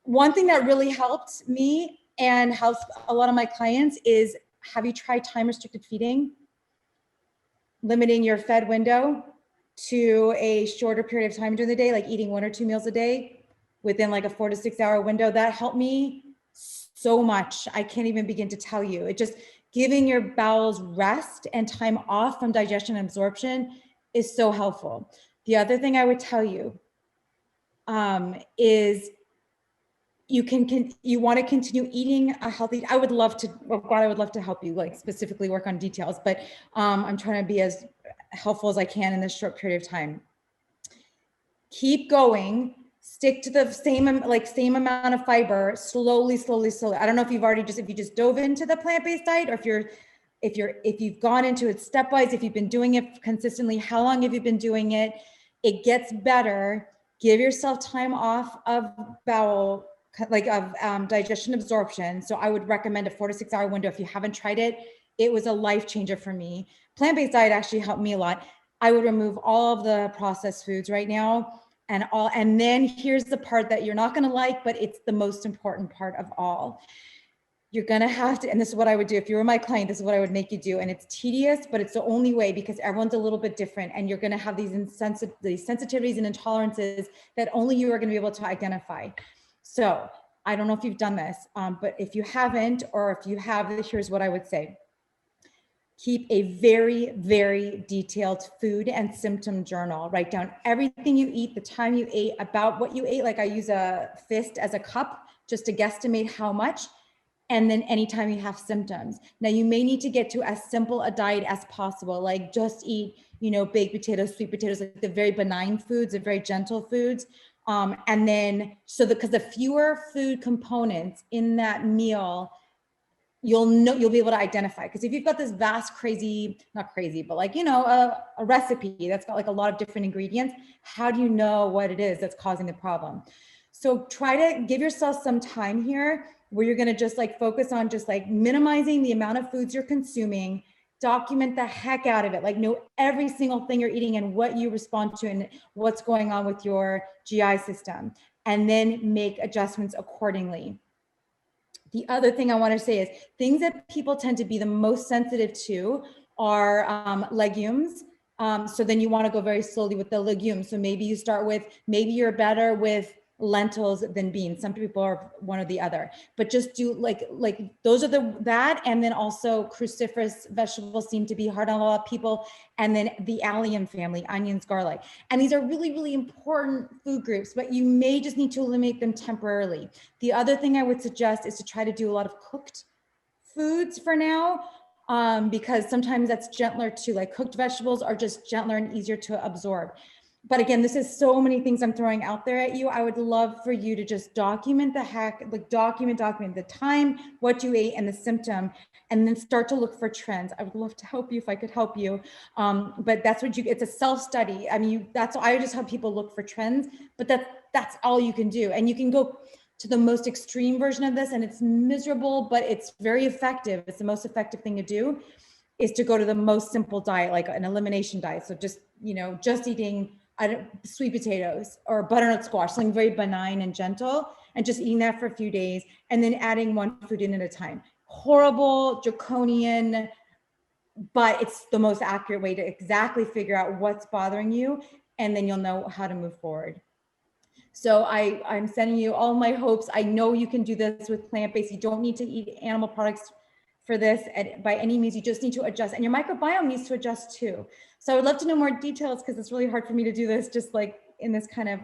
one thing that really helped me and helps a lot of my clients is, have you tried time restricted feeding? Limiting your fed window to a shorter period of time during the day, like eating 1 or 2 meals a day within like a 4 to 6 hour window. That helped me so much. I can't even begin to tell you. It just, giving your bowels rest and time off from digestion and absorption is so helpful. The other thing I would tell you is you want to continue eating a healthy. I would love to help you, like specifically work on details, but I'm trying to be as helpful as I can in this short period of time. Keep going, stick to the same amount of fiber, slowly. I don't know if if you just dove into the plant-based diet, or if you've gone into it stepwise, if you've been doing it consistently, how long have you been doing it? It gets better. Give yourself time off of bowel, digestion absorption. So I would recommend a 4 to 6 hour window. If you haven't tried it, it was a life changer for me. Plant-based diet actually helped me a lot. I would remove all of the processed foods right now, and then here's the part that you're not going to like, but it's the most important part of all. You're going to have to, and this is what I would do. If you were my client, this is what I would make you do. And it's tedious, but it's the only way, because everyone's a little bit different. And you're going to have these sensitivities and intolerances that only you are going to be able to identify. So I don't know if you've done this, but if you haven't, or if you have, here's what I would say. Keep a very, very detailed food and symptom journal. Write down everything you eat, the time you ate, about what you ate. Like, I use a fist as a cup just to guesstimate how much. And then anytime you have symptoms. Now, you may need to get to as simple a diet as possible, like just eat, baked potatoes, sweet potatoes, like the very benign foods, the very gentle foods. And then, because the fewer food components in that meal, you'll be able to identify. Because if you've got this vast, not crazy, but a recipe that's got like a lot of different ingredients, how do you know what it is that's causing the problem? So try to give yourself some time here where you're going to just focus on just minimizing the amount of foods you're consuming document the heck out of it. Like know every single thing you're eating and what you respond to and what's going on with your GI system, and then make adjustments accordingly. The other thing I want to say is things that people tend to be the most sensitive to are legumes. So then you want to go very slowly with the legumes. So maybe you start with, maybe you're better with lentils than beans. Some people are one or the other, but just do like those are that. And then also cruciferous vegetables seem to be hard on a lot of people. And then the allium family, onions, garlic. And these are really, really important food groups, but you may just need to eliminate them temporarily. The other thing I would suggest is to try to do a lot of cooked foods for now. Because sometimes that's gentler too, like cooked vegetables are just gentler and easier to absorb. But again, this is so many things I'm throwing out there at you. I would love for you to just document the heck, like document the time, what you ate and the symptom, and then start to look for trends. I would love to help you if I could help you. But that's what it's a self-study. I mean, I just help people look for trends, but that's all you can do. And you can go to the most extreme version of this and it's miserable, but it's very effective. It's the most effective thing to do is to go to the most simple diet, like an elimination diet. So just, just eating sweet potatoes or butternut squash, something very benign and gentle, and just eating that for a few days and then adding one food in at a time. Horrible, draconian, but it's the most accurate way to exactly figure out what's bothering you. And then you'll know how to move forward. So I'm sending you all my hopes. I know you can do this with plant-based. You don't need to eat animal products for this by any means. You just need to adjust, and your microbiome needs to adjust too. So I would love to know more details because it's really hard for me to do this just like in this kind of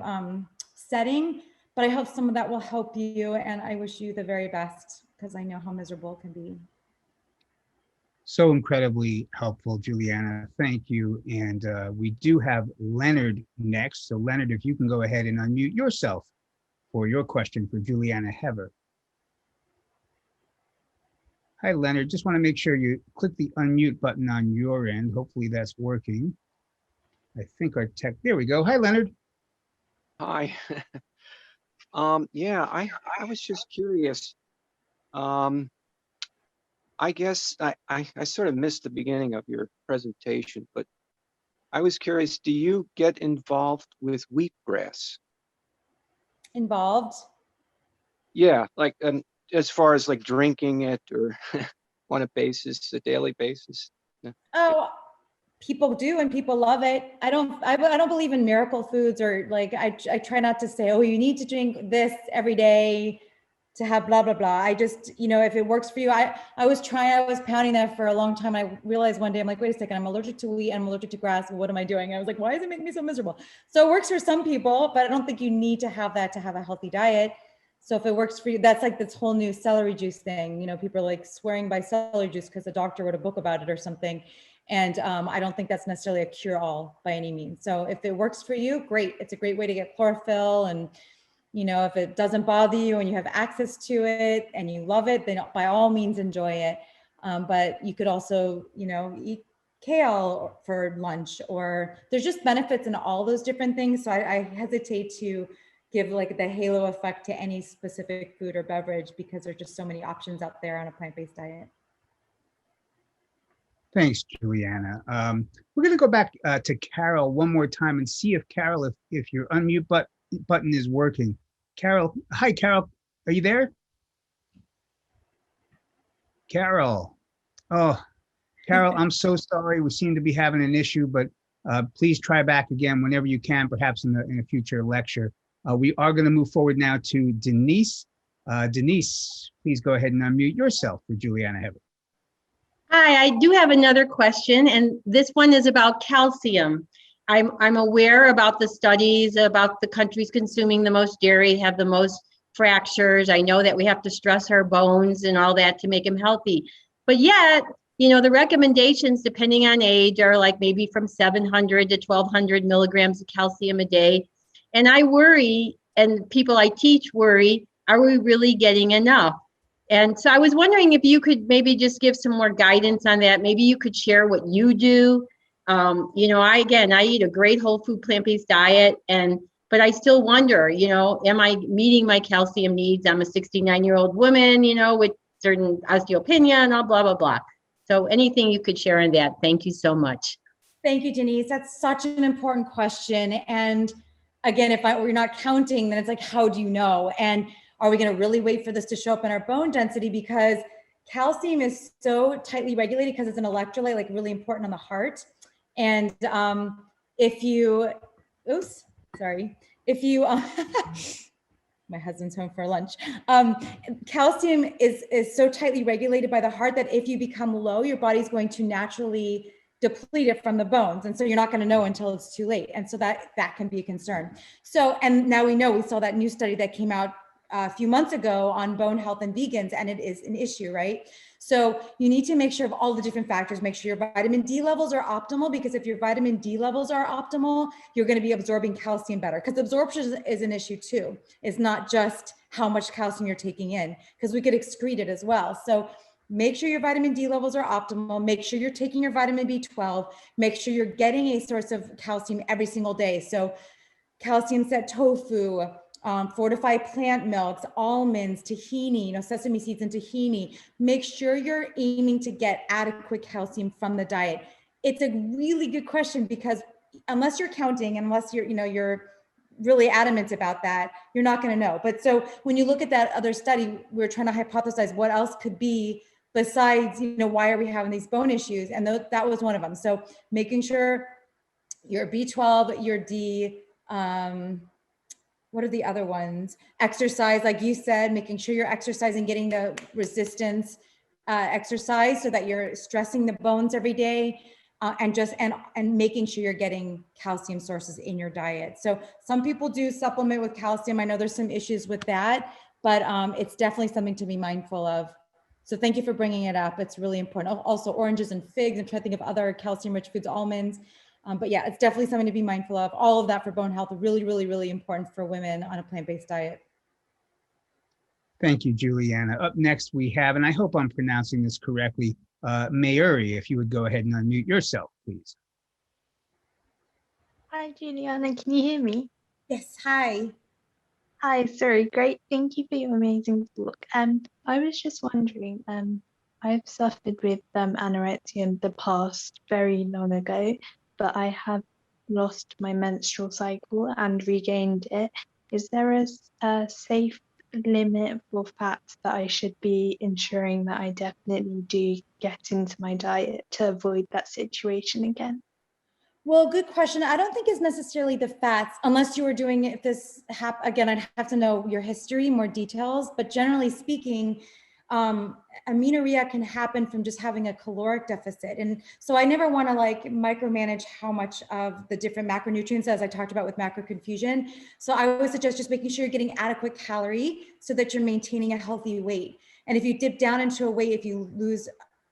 setting, but I hope some of that will help you, and I wish you the very best because I know how miserable it can be. So incredibly helpful, Julieanna. Thank you. And we do have Leonard next. So Leonard, if you can go ahead and unmute yourself for your question for Julieanna Hever. Hi, Leonard. Just want to make sure you click the unmute button on your end. Hopefully that's working. I think our tech, there we go. Hi, Leonard. Hi. Yeah, I was just curious. I guess I sort of missed the beginning of your presentation, but I was curious, do you get involved with wheatgrass? Involved? Yeah, like as far as like drinking it or on a daily basis. Yeah. Oh, people do and people love it. I don't believe in miracle foods or like I try not to say, oh, you need to drink this every day to have blah, blah, blah. I just, if it works for you, I was pounding that for a long time. I realized one day, I'm like, wait a second, I'm allergic to wheat and I'm allergic to grass. What am I doing? I was like, why is it making me so miserable? So it works for some people, but I don't think you need to have that to have a healthy diet. So if it works for you, that's like this whole new celery juice thing. People are like swearing by celery juice because the doctor wrote a book about it or something. And I don't think that's necessarily a cure-all by any means. So if it works for you, great. It's a great way to get chlorophyll, and if it doesn't bother you and you have access to it and you love it, then by all means enjoy it. But you could also, eat kale for lunch, or there's just benefits in all those different things. So I hesitate to give like the halo effect to any specific food or beverage because there's just so many options out there on a plant-based diet. Thanks, Julieanna. We're going to go back to Carol one more time and see if Carol, if your unmute button is working. Carol, hi, Carol. Are you there? Carol. Oh, Carol, I'm so sorry. We seem to be having an issue, but please try back again whenever you can, perhaps in a future lecture. We are going to move forward now to Denise. Denise, please go ahead and unmute yourself for Julieanna Hever. Hi, I do have another question, and this one is about calcium. I'm aware about the studies about the countries consuming the most dairy have the most fractures. I know that we have to stress our bones and all that to make them healthy. But yet, the recommendations depending on age are like maybe from 700 to 1200 milligrams of calcium a day. And I worry, and people I teach worry, are we really getting enough? And so I was wondering if you could maybe just give some more guidance on that. Maybe you could share what you do. I eat a great whole food plant-based diet, but I still wonder, am I meeting my calcium needs? I'm a 69-year-old woman, with certain osteopenia and all blah, blah, blah. So anything you could share on that, thank you so much. Thank you, Denise. That's such an important question. And again, if we're not counting, then it's like, how do you know? And are we going to really wait for this to show up in our bone density? Because calcium is so tightly regulated because it's an electrolyte, like really important on the heart. And if you, my husband's home for lunch. Calcium is so tightly regulated by the heart that if you become low, your body's going to naturally deplete it from the bones. And so you're not going to know until it's too late. And so that can be a concern. So, and now we saw that new study that came out a few months ago on bone health and vegans, and it is an issue, right? So you need to make sure of all the different factors, make sure your vitamin D levels are optimal, because if your vitamin D levels are optimal, you're going to be absorbing calcium better, because absorption is an issue too. It's not just how much calcium you're taking in, because we could excrete it as well. So make sure your vitamin D levels are optimal. Make sure you're taking your vitamin B12. Make sure you're getting a source of calcium every single day. So calcium set tofu, fortified plant milks, almonds, tahini, sesame seeds and tahini. Make sure you're aiming to get adequate calcium from the diet. It's a really good question, because unless you're counting, unless you're really adamant about that, you're not going to know. But so when you look at that other study, we're trying to hypothesize what else could be besides, why are we having these bone issues? And that was one of them. So making sure your B12, your D, what are the other ones? Exercise, like you said, making sure you're exercising, getting the resistance exercise so that you're stressing the bones every day, and making sure you're getting calcium sources in your diet. So some people do supplement with calcium. I know there's some issues with that, but it's definitely something to be mindful of. So thank you for bringing it up. It's really important. Also oranges and figs. I'm trying to think of other calcium-rich foods, almonds. But yeah, it's definitely something to be mindful of. All of that for bone health, really, really, really important for women on a plant-based diet. Thank you, Juliana. Up next, we have, and I hope I'm pronouncing this correctly, Mayuri, if you would go ahead and unmute yourself, please. Hi, Juliana. Can you hear me? Yes. Hi. Hi. Sorry. Great. Thank you for your amazing book. I was just wondering. I've suffered with anorexia in the past, very long ago, but I have lost my menstrual cycle and regained it. Is there a safe limit for fats that I should be ensuring that I definitely do get into my diet to avoid that situation again? Well, good question. I don't think it's necessarily the fats, unless you were doing it, again, I'd have to know your history, more details, but generally speaking, amenorrhea can happen from just having a caloric deficit. And so I never want to micromanage how much of the different macronutrients, as I talked about with macro confusion. So I would suggest just making sure you're getting adequate calorie so that you're maintaining a healthy weight. And if you dip down into a weight, if you lose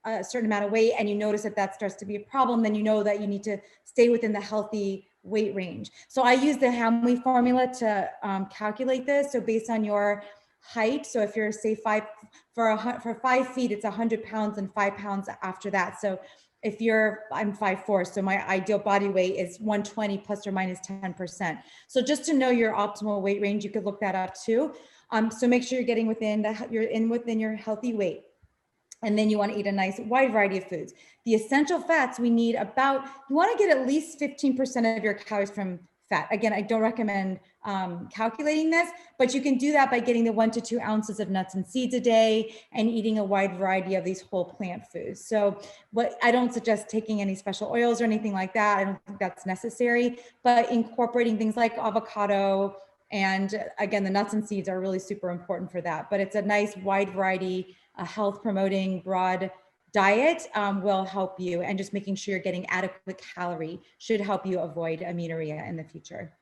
a certain amount of weight and you notice that starts to be a problem, then you know that you need to stay within the healthy weight range. So I use the Hamwe formula to calculate this. So based on your height, so if you're say for 5 feet, it's 100 pounds and 5 pounds after that. So if I'm 5'4", so my ideal body weight is 120 plus or minus 10%. So just to know your optimal weight range, you could look that up too. So make sure you're getting within your healthy weight. And then you want to eat a nice wide variety of foods. The essential fats we need you want to get at least 15% of your calories from fat. Again, I don't recommend calculating this, but you can do that by getting the 1 to 2 ounces of nuts and seeds a day and eating a wide variety of these whole plant foods. So I don't suggest taking any special oils or anything like that. I don't think that's necessary, but incorporating things like avocado, and again, the nuts and seeds are really super important for that. But it's a nice wide variety, a health promoting broad diet will help you, and just making sure you're getting adequate calorie should help you avoid amenorrhea in the future.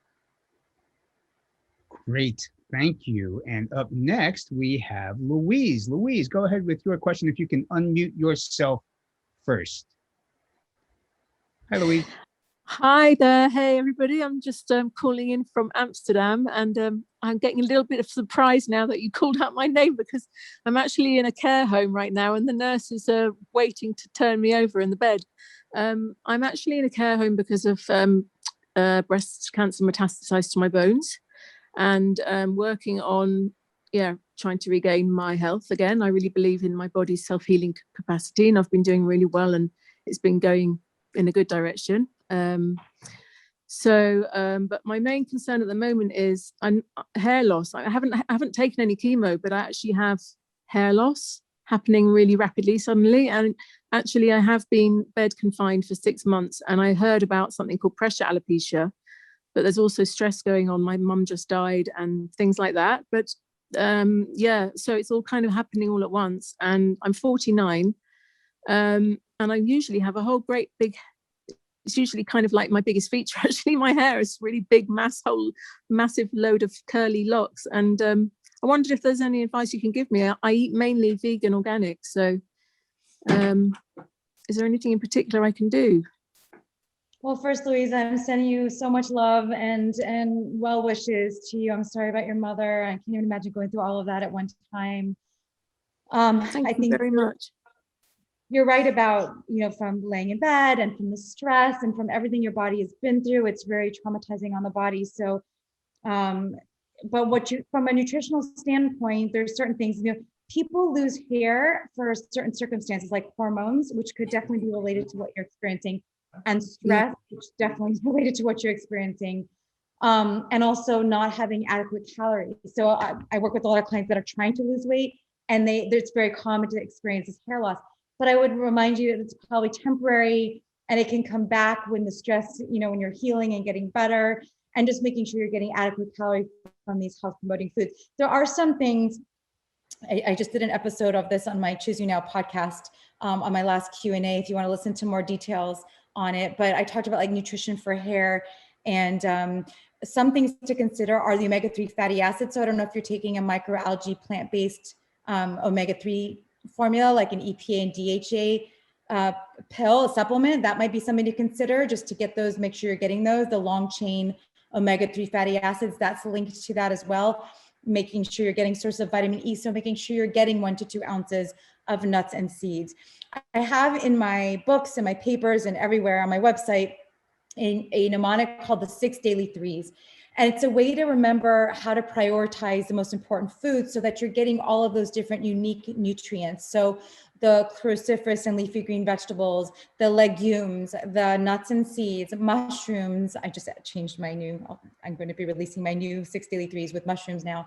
Great, thank you. And up next, we have Louise. Louise, go ahead with your question if you can unmute yourself first. Hi, Louise. Hi there. Hey, everybody. I'm just calling in from Amsterdam, and I'm getting a little bit of surprise now that you called out my name, because I'm actually in a care home right now and the nurses are waiting to turn me over in the bed. I'm actually in a care home because of breast cancer metastasized to my bones, and working on trying to regain my health again. I really believe in my body's self-healing capacity, and I've been doing really well, and it's been going in a good direction. But my main concern at the moment is hair loss. I haven't taken any chemo, but I actually have hair loss happening really rapidly suddenly. And actually I have been bed confined for 6 months, and I heard about something called pressure alopecia, but there's also stress going on. My mum just died and things like that. But yeah, so it's all kind of happening all at once. And I'm 49, and I usually have a whole great big, it's usually kind of like my biggest feature, actually. My hair is really big, massive load of curly locks. And I wondered if there's any advice you can give me. I eat mainly vegan organic. So is there anything in particular I can do? Well, first, Louise, I'm sending you so much love and well wishes to you. I'm sorry about your mother. I can't even imagine going through all of that at one time. Thank you very much. You're right about, from laying in bed and from the stress and from everything your body has been through, it's very traumatizing on the body. So, but from a nutritional standpoint, there's certain things, people lose hair for certain circumstances like hormones, which could definitely be related to what you're experiencing, and stress, which definitely is related to what you're experiencing, and also not having adequate calories. So I work with a lot of clients that are trying to lose weight, and it's very common to experience this hair loss. But I would remind you that it's probably temporary, and it can come back when the stress, when you're healing and getting better, and just making sure you're getting adequate calories from these health promoting foods. There are some things, I just did an episode of this on my Choose You Now podcast on my last Q&A, if you want to listen to more details on it. But I talked about like nutrition for hair, and some things to consider are the omega-3 fatty acids. So I don't know if you're taking a microalgae plant-based omega-3 formula, like an EPA and DHA pill, a supplement, that might be something to consider, just to get those, make sure you're getting those, the long chain omega-3 fatty acids, that's linked to that as well. Making sure you're getting sources of vitamin E, so making sure you're getting 1 to 2 ounces of nuts and seeds. I have in my books and my papers and everywhere on my website a mnemonic called the 6 Daily Threes. And it's a way to remember how to prioritize the most important foods so that you're getting all of those different unique nutrients. So the cruciferous and leafy green vegetables, the legumes, the nuts and seeds, mushrooms. I just changed I'm going to be releasing my new 6 Daily Threes with mushrooms now.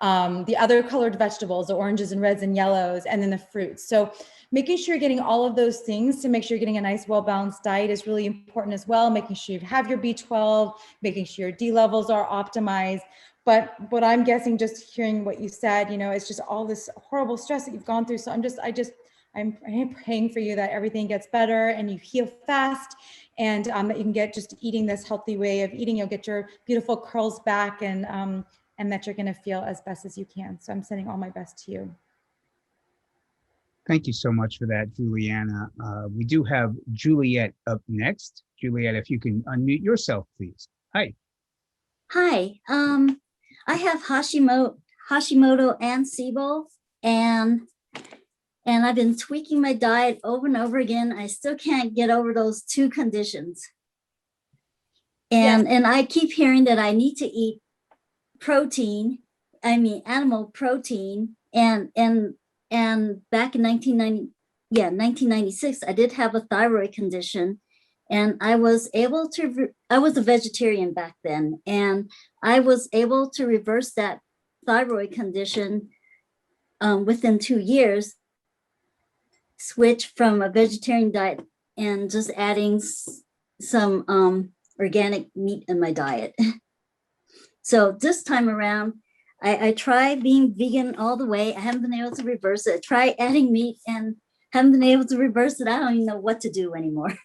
The other colored vegetables, the oranges and reds and yellows, and then the fruits. So making sure you're getting all of those things to make sure you're getting a nice, well-balanced diet is really important as well. Making sure you have your B12, making sure your D levels are optimized. But what I'm guessing, just hearing what you said, it's just all this horrible stress that you've gone through. So I'm praying for you that everything gets better and you heal fast, and that you can get just eating this healthy way of eating. You'll get your beautiful curls back, and that you're going to feel as best as you can. So I'm sending all my best to you. Thank you so much for that, Juliana. We do have Juliet up next. Juliet, if you can unmute yourself, please. Hi. Hi. I have Hashimoto and SIBO, and I've been tweaking my diet over and over again. I still can't get over those 2 conditions. And I keep hearing that I need to eat animal protein, and back in 1996, I did have a thyroid condition, and I was a vegetarian back then, and I was able to reverse that thyroid condition within 2 years, switch from a vegetarian diet and just adding some organic meat in my diet. So this time around, I tried being vegan all the way. I haven't been able to reverse it. I tried adding meat and haven't been able to reverse it. I don't even know what to do anymore.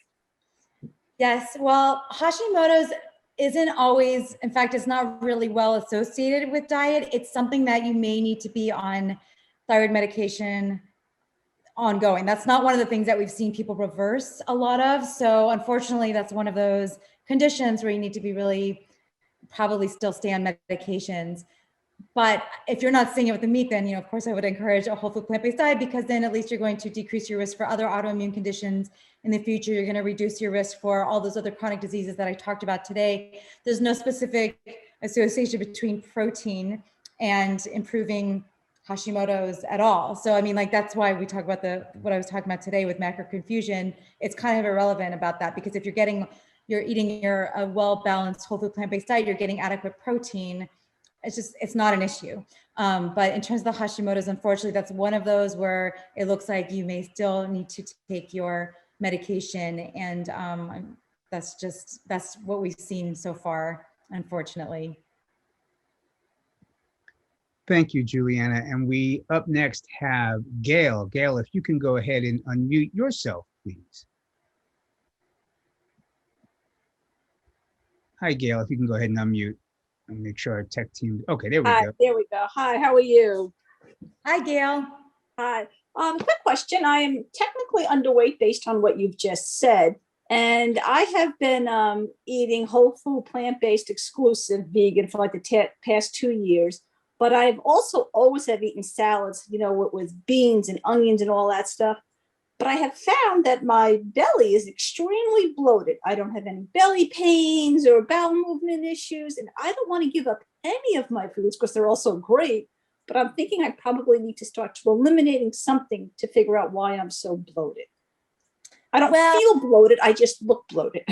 Yes, well, Hashimoto's isn't always, in fact, it's not really well associated with diet. It's something that you may need to be on thyroid medication ongoing. That's not one of the things that we've seen people reverse a lot of. So unfortunately, that's one of those conditions where you need to be really probably still stay on medications. But if you're not seeing it with the meat, then, of course, I would encourage a whole food plant-based diet, because then at least you're going to decrease your risk for other autoimmune conditions in the future. You're going to reduce your risk for all those other chronic diseases that I talked about today. There's no specific association between protein and improving Hashimoto's at all. So, I mean, like, that's why we talk about what I was talking about today with macro confusion. It's kind of irrelevant about that, because if you're eating a well-balanced whole food plant-based diet, you're getting adequate protein. It's not an issue. But in terms of the Hashimoto's, unfortunately, that's one of those where it looks like you may still need to take your medication. And that's what we've seen so far, unfortunately. Thank you, Julieanna. And we up next have Gail. Gail, if you can go ahead and unmute yourself, please. Hi, Gail, if you can go ahead and unmute and make sure our tech team, okay, there we Hi, go. there we go. Hi, how are you? Hi, Gail. Hi. Quick question. I am technically underweight based on what you've just said. And I have been eating whole food, plant-based, exclusive vegan for like the past 2 years. But I've also always have eaten salads, you know, with beans and onions and all that stuff. But I have found that my belly is extremely bloated. I don't have any belly pains or bowel movement issues. And I don't want to give up any of my foods because they're all so great. But I'm thinking I probably need to start eliminating something to figure out why I'm so bloated. I don't feel bloated. I just look bloated.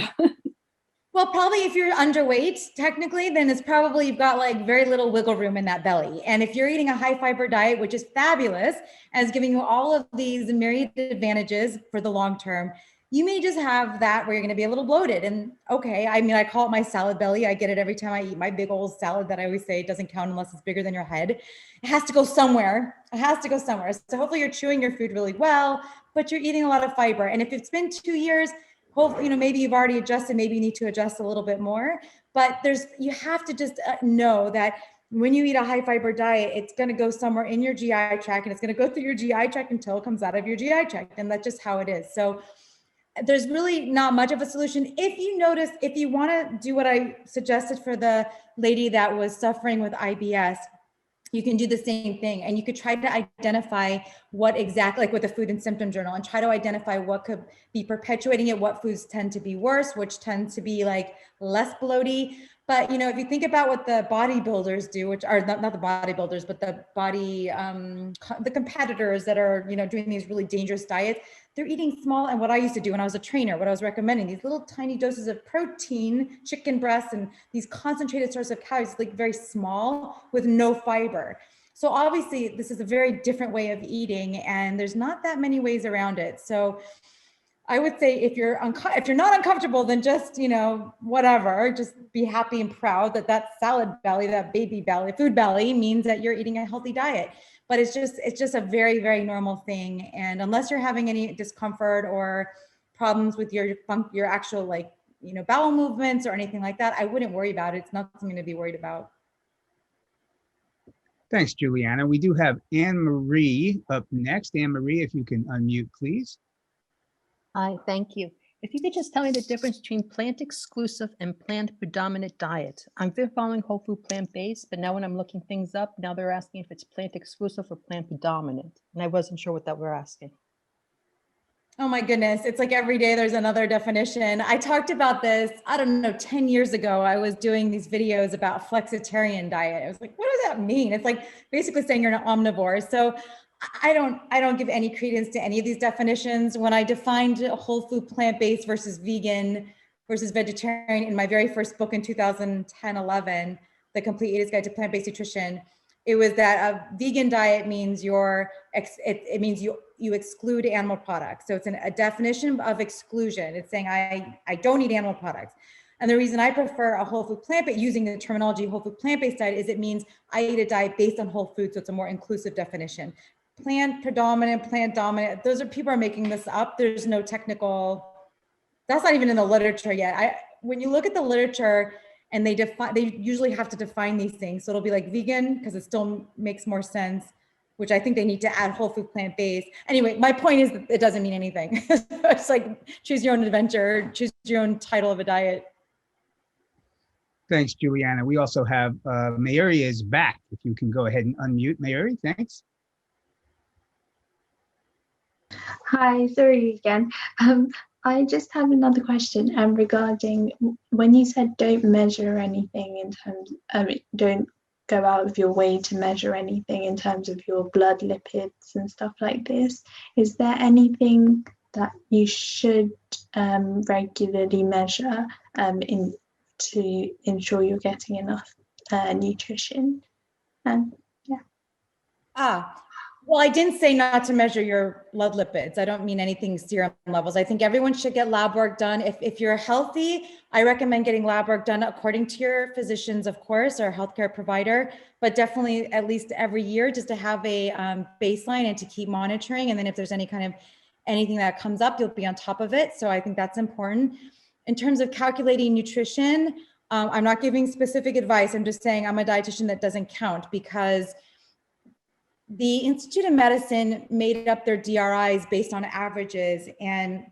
Well, probably if you're underweight, technically, then it's probably you've got like very little wiggle room in that belly. And if you're eating a high fiber diet, which is fabulous and is giving you all of these myriad advantages for the long term, you may just have that where you're going to be a little bloated. And okay, I mean, I call it my salad belly. I get it every time I eat my big old salad that I always say doesn't count unless it's bigger than your head. It has to go somewhere. It has to go somewhere. So hopefully you're chewing your food really well, but you're eating a lot of fiber. And if it's been 2 years, hopefully, you know, maybe you've already adjusted, maybe you need to adjust a little bit more, but you have to just know that when you eat a high fiber diet, it's going to go somewhere in your GI tract and it's going to go through your GI tract until it comes out of your GI tract. And that's just how it is. So there's really not much of a solution. If you want to do what I suggested for the lady that was suffering with IBS, you can do the same thing. And you could try to identify what exactly, like with the Food and Symptom Journal, and try to identify what could be perpetuating it, what foods tend to be worse, which tend to be like less bloaty. But, you know, if you think about what the bodybuilders do, which are not the bodybuilders, but the competitors that are, you know, doing these really dangerous diets, they're eating small. And what I used to do when I was a trainer, what I was recommending, these little tiny doses of protein, chicken breasts, and these concentrated sources of calories, like very small with no fiber. So obviously this is a very different way of eating and there's not that many ways around it. So I would say if you're not uncomfortable, then just, you know, whatever, just be happy and proud that salad belly, that baby belly, food belly means that you're eating a healthy diet. But it's just a very, very normal thing. And unless you're having any discomfort or problems with your actual, like, you know, bowel movements or anything like that, I wouldn't worry about it. It's not something to be worried about. Thanks, Julieanna. We do have Anne-Marie up next. Anne-Marie, if you can unmute, please. Hi, thank you. If you could just tell me the difference between plant exclusive and plant predominant diet. I've been following whole food plant-based, but now when I'm looking things up, now they're asking if it's plant exclusive or plant predominant. And I wasn't sure what that were asking. Oh my goodness. It's like every day there's another definition. I talked about this, I don't know, 10 years ago. I was doing these videos about Flexitarian diet. I was like, what does that mean? It's like basically saying you're an omnivore. So I don't give any credence to any of these definitions. When I defined whole food plant-based versus vegan versus vegetarian in my very first book in 2010-11, The Complete Eater's Guide to Plant-Based Nutrition, it was that a vegan diet means it means you exclude animal products. So it's a definition of exclusion. It's saying I don't eat animal products. And the reason I prefer a whole food plant-based, using the terminology whole food plant-based diet, is it means I eat a diet based on whole foods. So it's a more inclusive definition. Plant predominant, plant dominant, people are making this up. There's no technical, that's not even in the literature yet. When you look at the literature and they usually have to define these things. So it'll be like vegan because it still makes more sense, which I think they need to add whole food plant-based. Anyway, my point is that it doesn't mean anything. It's like choose your own adventure, choose your own title of a diet. Thanks, Julieanna. We also have Mayuri is back. If you can go ahead and unmute, Mayuri, thanks. Hi, sorry again. I just have another question regarding when you said don't measure anything in terms of don't go out of your way to measure anything in terms of your blood lipids and stuff like this. Is there anything that you should regularly measure to ensure you're getting enough nutrition? Well, I didn't say not to measure your blood lipids. I don't mean anything serum levels. I think everyone should get lab work done. If you're healthy, I recommend getting lab work done according to your physicians, of course, or healthcare provider, but definitely at least every year just to have a baseline and to keep monitoring. And then if there's anything that comes up, you'll be on top of it. So I think that's important. In terms of calculating nutrition, I'm not giving specific advice. I'm just saying I'm a dietitian that doesn't count, because the Institute of Medicine made up their DRIs based on averages, and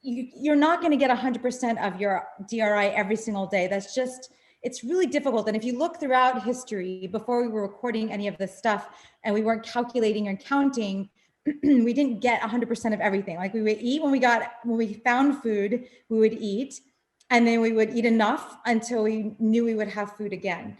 you're not going to get 100% of your DRI every single day. That's just, it's really difficult. And if you look throughout history, before we were recording any of this stuff and we weren't calculating and counting, we didn't get 100% of everything. Like we would eat when we found food, we would eat, and then we would eat enough until we knew we would have food again.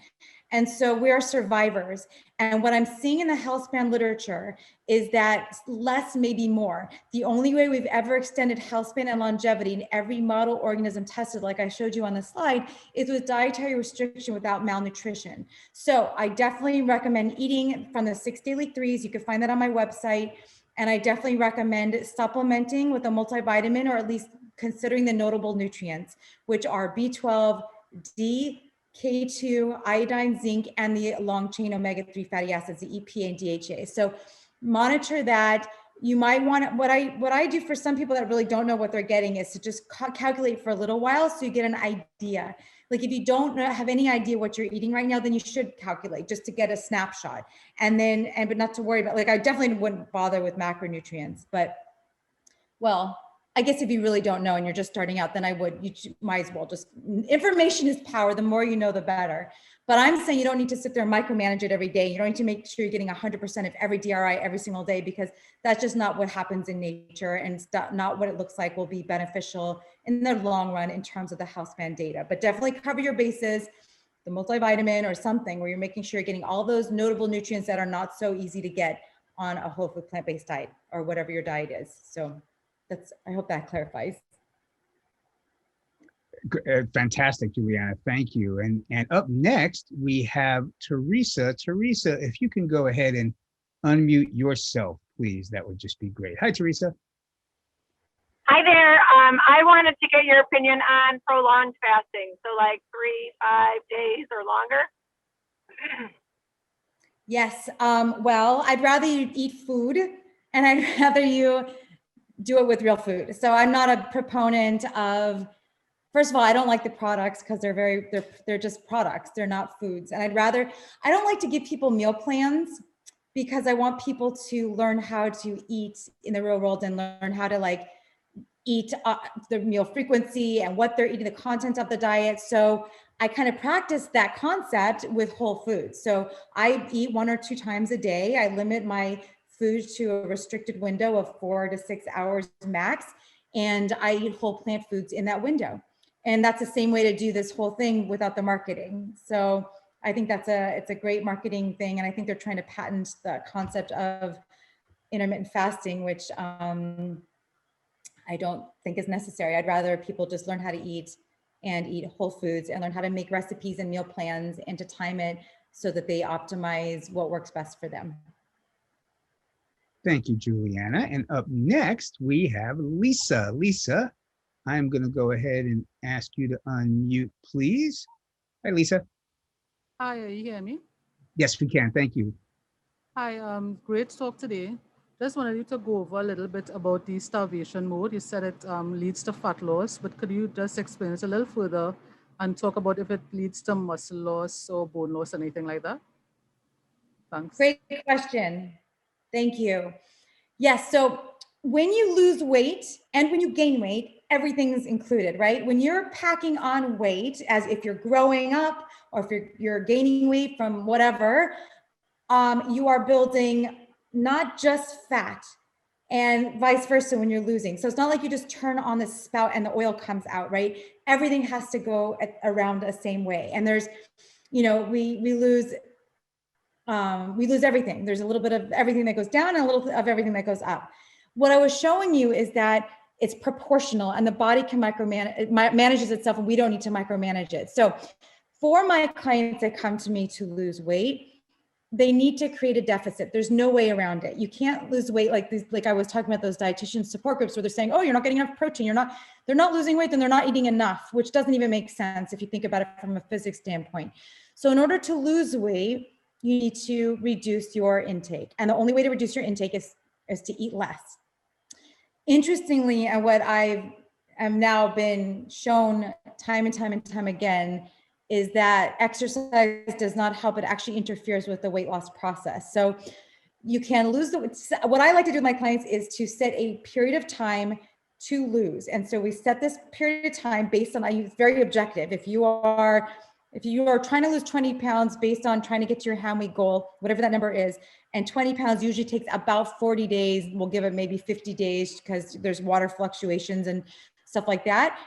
And so we are survivors. And what I'm seeing in the healthspan literature is that less may be more. The only way we've ever extended healthspan and longevity in every model organism tested, like I showed you on the slide, is with dietary restriction without malnutrition. So I definitely recommend eating from the 6 daily threes. You can find that on my website. And I definitely recommend supplementing with a multivitamin, or at least considering the notable nutrients, which are B12, D, K2, iodine, zinc, and the long chain omega-3 fatty acids, the EPA and DHA. So monitor that. You might want to, what I do for some people that really don't know what they're getting is to just calculate for a little while so you get an idea. Like if you don't have any idea what you're eating right now, then you should calculate just to get a snapshot. But not to worry about, like I definitely wouldn't bother with macronutrients, but well, I guess if you really don't know and you're just starting out, then you might as well just, information is power. The more you know, the better. But I'm saying you don't need to sit there and micromanage it every day. You don't need to make sure you're getting 100% of every DRI every single day, because that's just not what happens in nature, and it's not what it looks like will be beneficial in the long run in terms of the healthspan data. But definitely cover your bases, the multivitamin or something where you're making sure you're getting all those notable nutrients that are not so easy to get on a whole food plant-based diet or whatever your diet is. So I hope that clarifies. Fantastic, Julieanna. Thank you. And up next, we have Teresa. Teresa, if you can go ahead and unmute yourself, please, that would just be great. Hi, Teresa. Hi there. I wanted to get your opinion on prolonged fasting. So like 3-5 days or longer. Yes. Well, I'd rather you eat food, and I'd rather you do it with real food. So I'm not a proponent of, first of all, I don't like the products because they're just products. They're not foods. And I don't like to give people meal plans, because I want people to learn how to eat in the real world and learn how to eat the meal frequency and what they're eating, the content of the diet. So I kind of practice that concept with whole foods. So I eat 1 or 2 times a day. I limit my food to a restricted window of 4 to 6 hours max. And I eat whole plant foods in that window. And that's the same way to do this whole thing without the marketing. So I think it's a great marketing thing. And I think they're trying to patent the concept of intermittent fasting, which I don't think is necessary. I'd rather people just learn how to eat and eat whole foods and learn how to make recipes and meal plans and to time it so that they optimize what works best for them. Thank you, Julieanna. And up next, we have Lisa. Lisa, I'm going to go ahead and ask you to unmute, please. Hi, Lisa. Hi, you hear me? Yes, we can. Thank you. Hi, great talk today. Just wanted you to go over a little bit about the starvation mode. You said it leads to fat loss, but could you just explain it a little further and talk about if it leads to muscle loss or bone loss, anything like that? Thanks. Great question. Thank you. Yes, so when you lose weight and when you gain weight, everything's included, right? When you're packing on weight, as if you're growing up or if you're gaining weight from whatever, you are building not just fat, and vice versa when you're losing. So it's not like you just turn on the spout and the oil comes out, right? Everything has to go around the same way. And there's you know, we lose everything. There's a little bit of everything that goes down and a little of everything that goes up. What I was showing you is that it's proportional and the body can manages itself and we don't need to micromanage it. So for my clients that come to me to lose weight, they need to create a deficit. There's no way around it. You can't lose weight like this, like I was talking about those dietitian support groups where they're saying, oh, you're not getting enough protein. They're not losing weight, then they're not eating enough, which doesn't even make sense if you think about it from a physics standpoint. So in order to lose weight, you need to reduce your intake. And the only way to reduce your intake is to eat less. Interestingly, and what I've now been shown time and time again, is that exercise does not help. It actually interferes with the weight loss process. So you can lose what I like to do with my clients is to set a period of time to lose. And so we set this period of time based on, I use very objective. If you are trying to lose 20 pounds based on trying to get to your hand weight goal, whatever that number is, and 20 pounds usually takes about 40 days, we'll give it maybe 50 days because there's water fluctuations and stuff like that.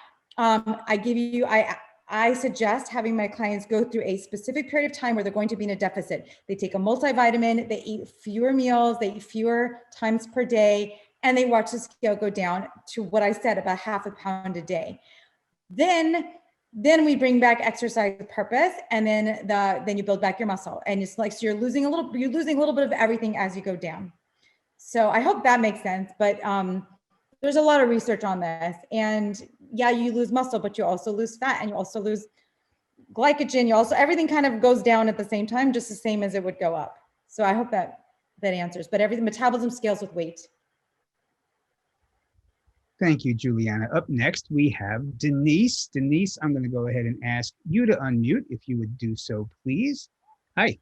I suggest having my clients go through a specific period of time where they're going to be in a deficit. They take a multivitamin, they eat fewer meals, they eat fewer times per day, and they watch the scale go down to what I said, about half a pound a day. Then we bring back exercise with purpose, and then you build back your muscle. And it's like, so you're losing a little bit of everything as you go down. So I hope that makes sense, but there's a lot of research on this. And yeah, you lose muscle, but you also lose fat and you also lose glycogen. Everything kind of goes down at the same time, just the same as it would go up. So I hope that answers, but metabolism scales with weight. Thank you, Juliana. Up next, we have Denise. Denise, I'm going to go ahead and ask you to unmute if you would do so, please. Hi.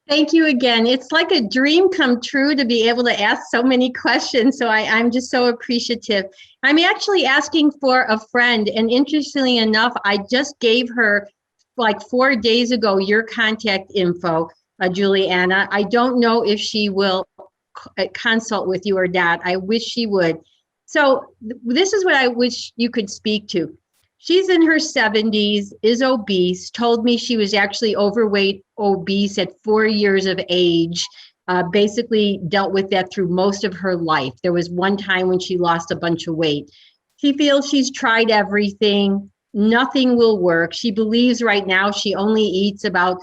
Thank you again. It's like a dream come true to be able to ask so many questions. So I'm just so appreciative. I'm actually asking for a friend. And interestingly enough, I just gave her like 4 days ago your contact info, Juliana. I don't know if she will consult with you or not. I wish she would. So this is what I wish you could speak to. She's in her 70s, is obese, told me she was actually overweight, obese at 4 years of age, basically dealt with that through most of her life. There was one time when she lost a bunch of weight. She feels she's tried everything, nothing will work. She believes right now she only eats about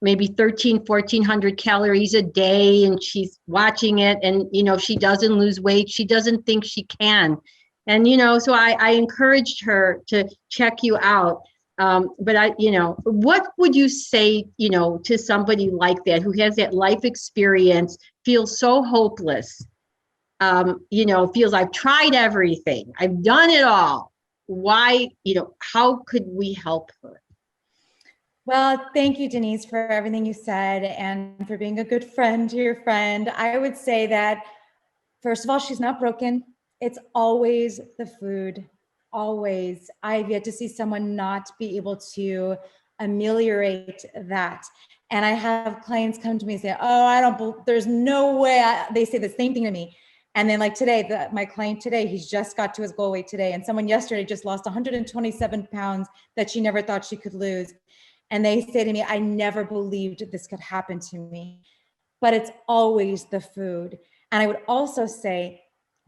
maybe 1,400 calories a day, and she's watching it, and she doesn't lose weight. She doesn't think she can. And, so I encouraged her to check you out. But what would you say, to somebody like that who has that life experience, feels so hopeless, feels I've tried everything, I've done it all. Why, how could we help her? Well, thank you, Denise, for everything you said and for being a good friend to your friend. I would say that, first of all, she's not broken. It's always the food, always. I've yet to see someone not be able to ameliorate that. And I have clients come to me and say, oh, there's no way. They say the same thing to me. And then like today, my client today, he's just got to his goal weight today. And someone yesterday just lost 127 pounds that she never thought she could lose. And they say to me, I never believed this could happen to me. But it's always the food. And I would also say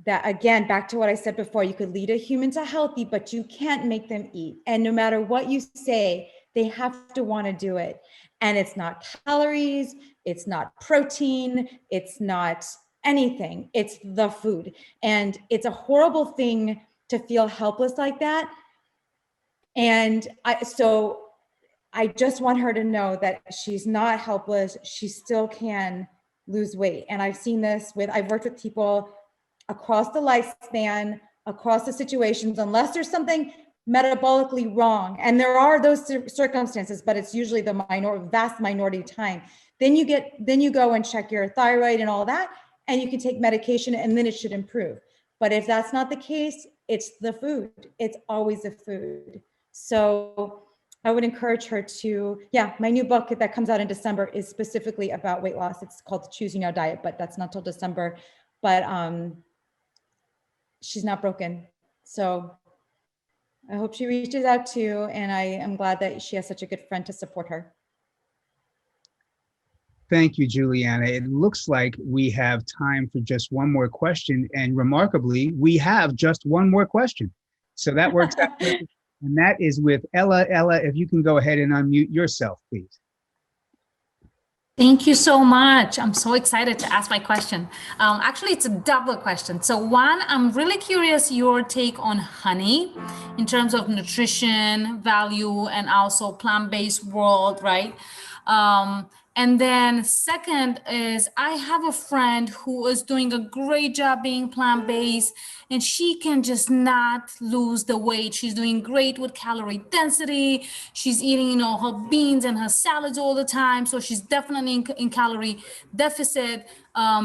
that, again, back to what I said before, you could lead a human to healthy, but you can't make them eat. And no matter what you say, they have to want to do it. And it's not calories, it's not protein, it's not anything, it's the food. And it's a horrible thing to feel helpless like that. And so I just want her to know that she's not helpless. She still can lose weight. And I've seen this I've worked with people across the lifespan, across the situations, unless there's something metabolically wrong. And there are those circumstances, but it's usually the vast minority of time. Then you go and check your thyroid and all that, and you can take medication and then it should improve. But if that's not the case, it's the food. It's always the food. So I would encourage her to, my new book that comes out in December is specifically about weight loss. It's called Choose You Now Diet, but that's not till December. But she's not broken. So I hope she reaches out too. And I am glad that she has such a good friend to support her. Thank you, Julieanna. It looks like we have time for just one more question. And remarkably, we have just one more question. So that works out perfect. And that is with Ella. Ella, if you can go ahead and unmute yourself, please. Thank you so much. I'm so excited to ask my question. Actually, it's a double question. So one, I'm really curious your take on honey in terms of nutrition, value, and also plant-based world, right? And then second is I have a friend who is doing a great job being plant-based and she can just not lose the weight. She's doing great with calorie density. She's eating, you know, her beans and her salads all the time. So she's definitely in calorie deficit.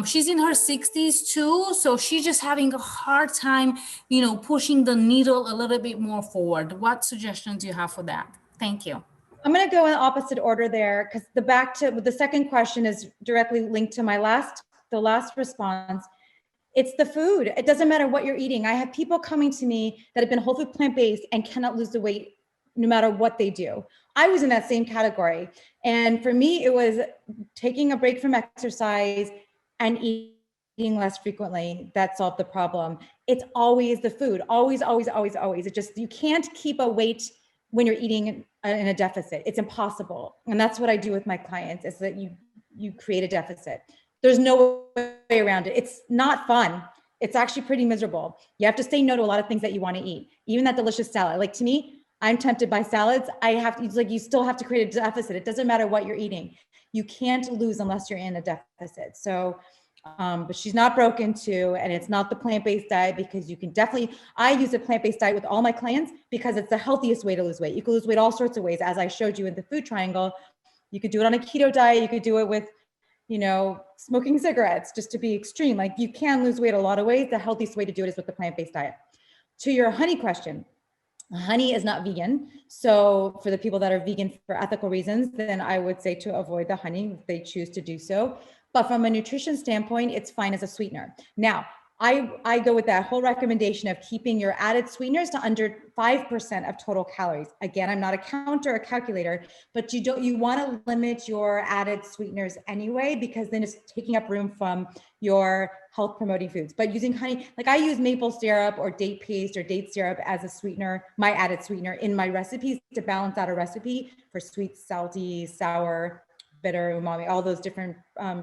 She's in her 60s too. So she's just having a hard time, you know, pushing the needle a little bit more forward. What suggestions do you have for that? Thank you. I'm going to go in opposite order there because the second question is directly linked to the last response. It's the food. It doesn't matter what you're eating. I have people coming to me that have been whole food plant-based and cannot lose the weight no matter what they do. I was in that same category. And for me, it was taking a break from exercise and eating less frequently that solved the problem. It's always the food. Always, always, always, always. It just, you can't keep a weight when you're eating in a deficit. It's impossible. And that's what I do with my clients is that you create a deficit. There's no way around it. It's not fun. It's actually pretty miserable. You have to say no to a lot of things that you want to eat. Even that delicious salad. Like to me, I'm tempted by salads. It's like you still have to create a deficit. It doesn't matter what you're eating. You can't lose unless you're in a deficit. So but she's not broken too, and it's not the plant-based diet because you can definitely, I use a plant-based diet with all my clients because it's the healthiest way to lose weight. You can lose weight all sorts of ways. As I showed you in the food triangle, you could do it on a keto diet. You could do it with, you know, smoking cigarettes just to be extreme. Like you can lose weight a lot of ways. The healthiest way to do it is with the plant-based diet. To your honey question, honey is not vegan. So for the people that are vegan for ethical reasons, then I would say to avoid the honey if they choose to do so. But from a nutrition standpoint, it's fine as a sweetener. Now, I go with that whole recommendation of keeping your added sweeteners to under 5% of total calories. Again, I'm not a counter or calculator, but you want to limit your added sweeteners anyway, because then it's taking up room from your health promoting foods. But using honey, like I use maple syrup or date paste or date syrup as a sweetener, my added sweetener in my recipes to balance out a recipe for sweet, salty, sour, bitter, umami, all those different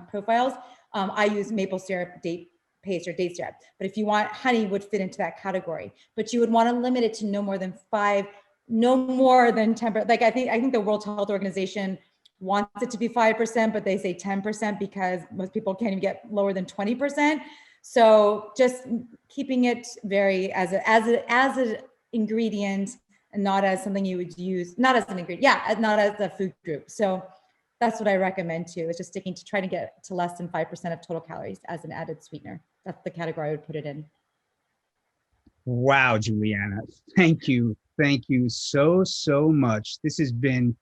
profiles. I use maple syrup, date paste, or date syrup. But if you want, honey would fit into that category. But you would want to limit it to no more than 5, no more than 10%. Like I think the World Health Organization wants it to be 5%, but they say 10% because most people can't even get lower than 20%. So just keeping it very as an ingredient and not as something you would use, not as an ingredient, not as a food group. So that's what I recommend too, is just sticking to try to get to less than 5% of total calories as an added sweetener. That's the category I would put it in. Wow, Julieanna, thank you. Thank you so much. This has been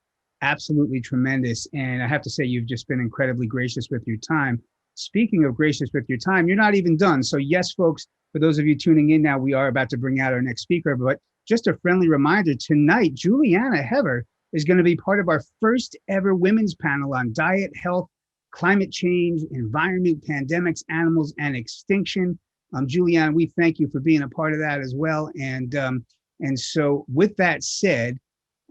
absolutely tremendous. And I have to say, you've just been incredibly gracious with your time. Speaking of gracious with your time, you're not even done. So yes, folks, for those of you tuning in now, we are about to bring out our next speaker, but just a friendly reminder, tonight, Julieanna Hever is going to be part of our first ever women's panel on diet, health, climate change, environment, pandemics, animals, and extinction. Julieanna, we thank you for being a part of that as well. And so with that said,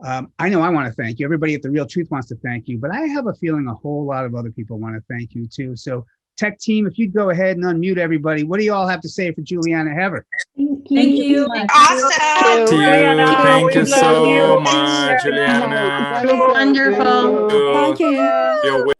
I know I want to thank you. Everybody at The Real Truth wants to thank you, but I have a feeling a whole lot of other people want to thank you too. So tech team, if you'd go ahead and unmute everybody, what do you all have to say for Julieanna Hever? Thank you. Awesome. Thank you so much, Julieanna. Wonderful. Thank you.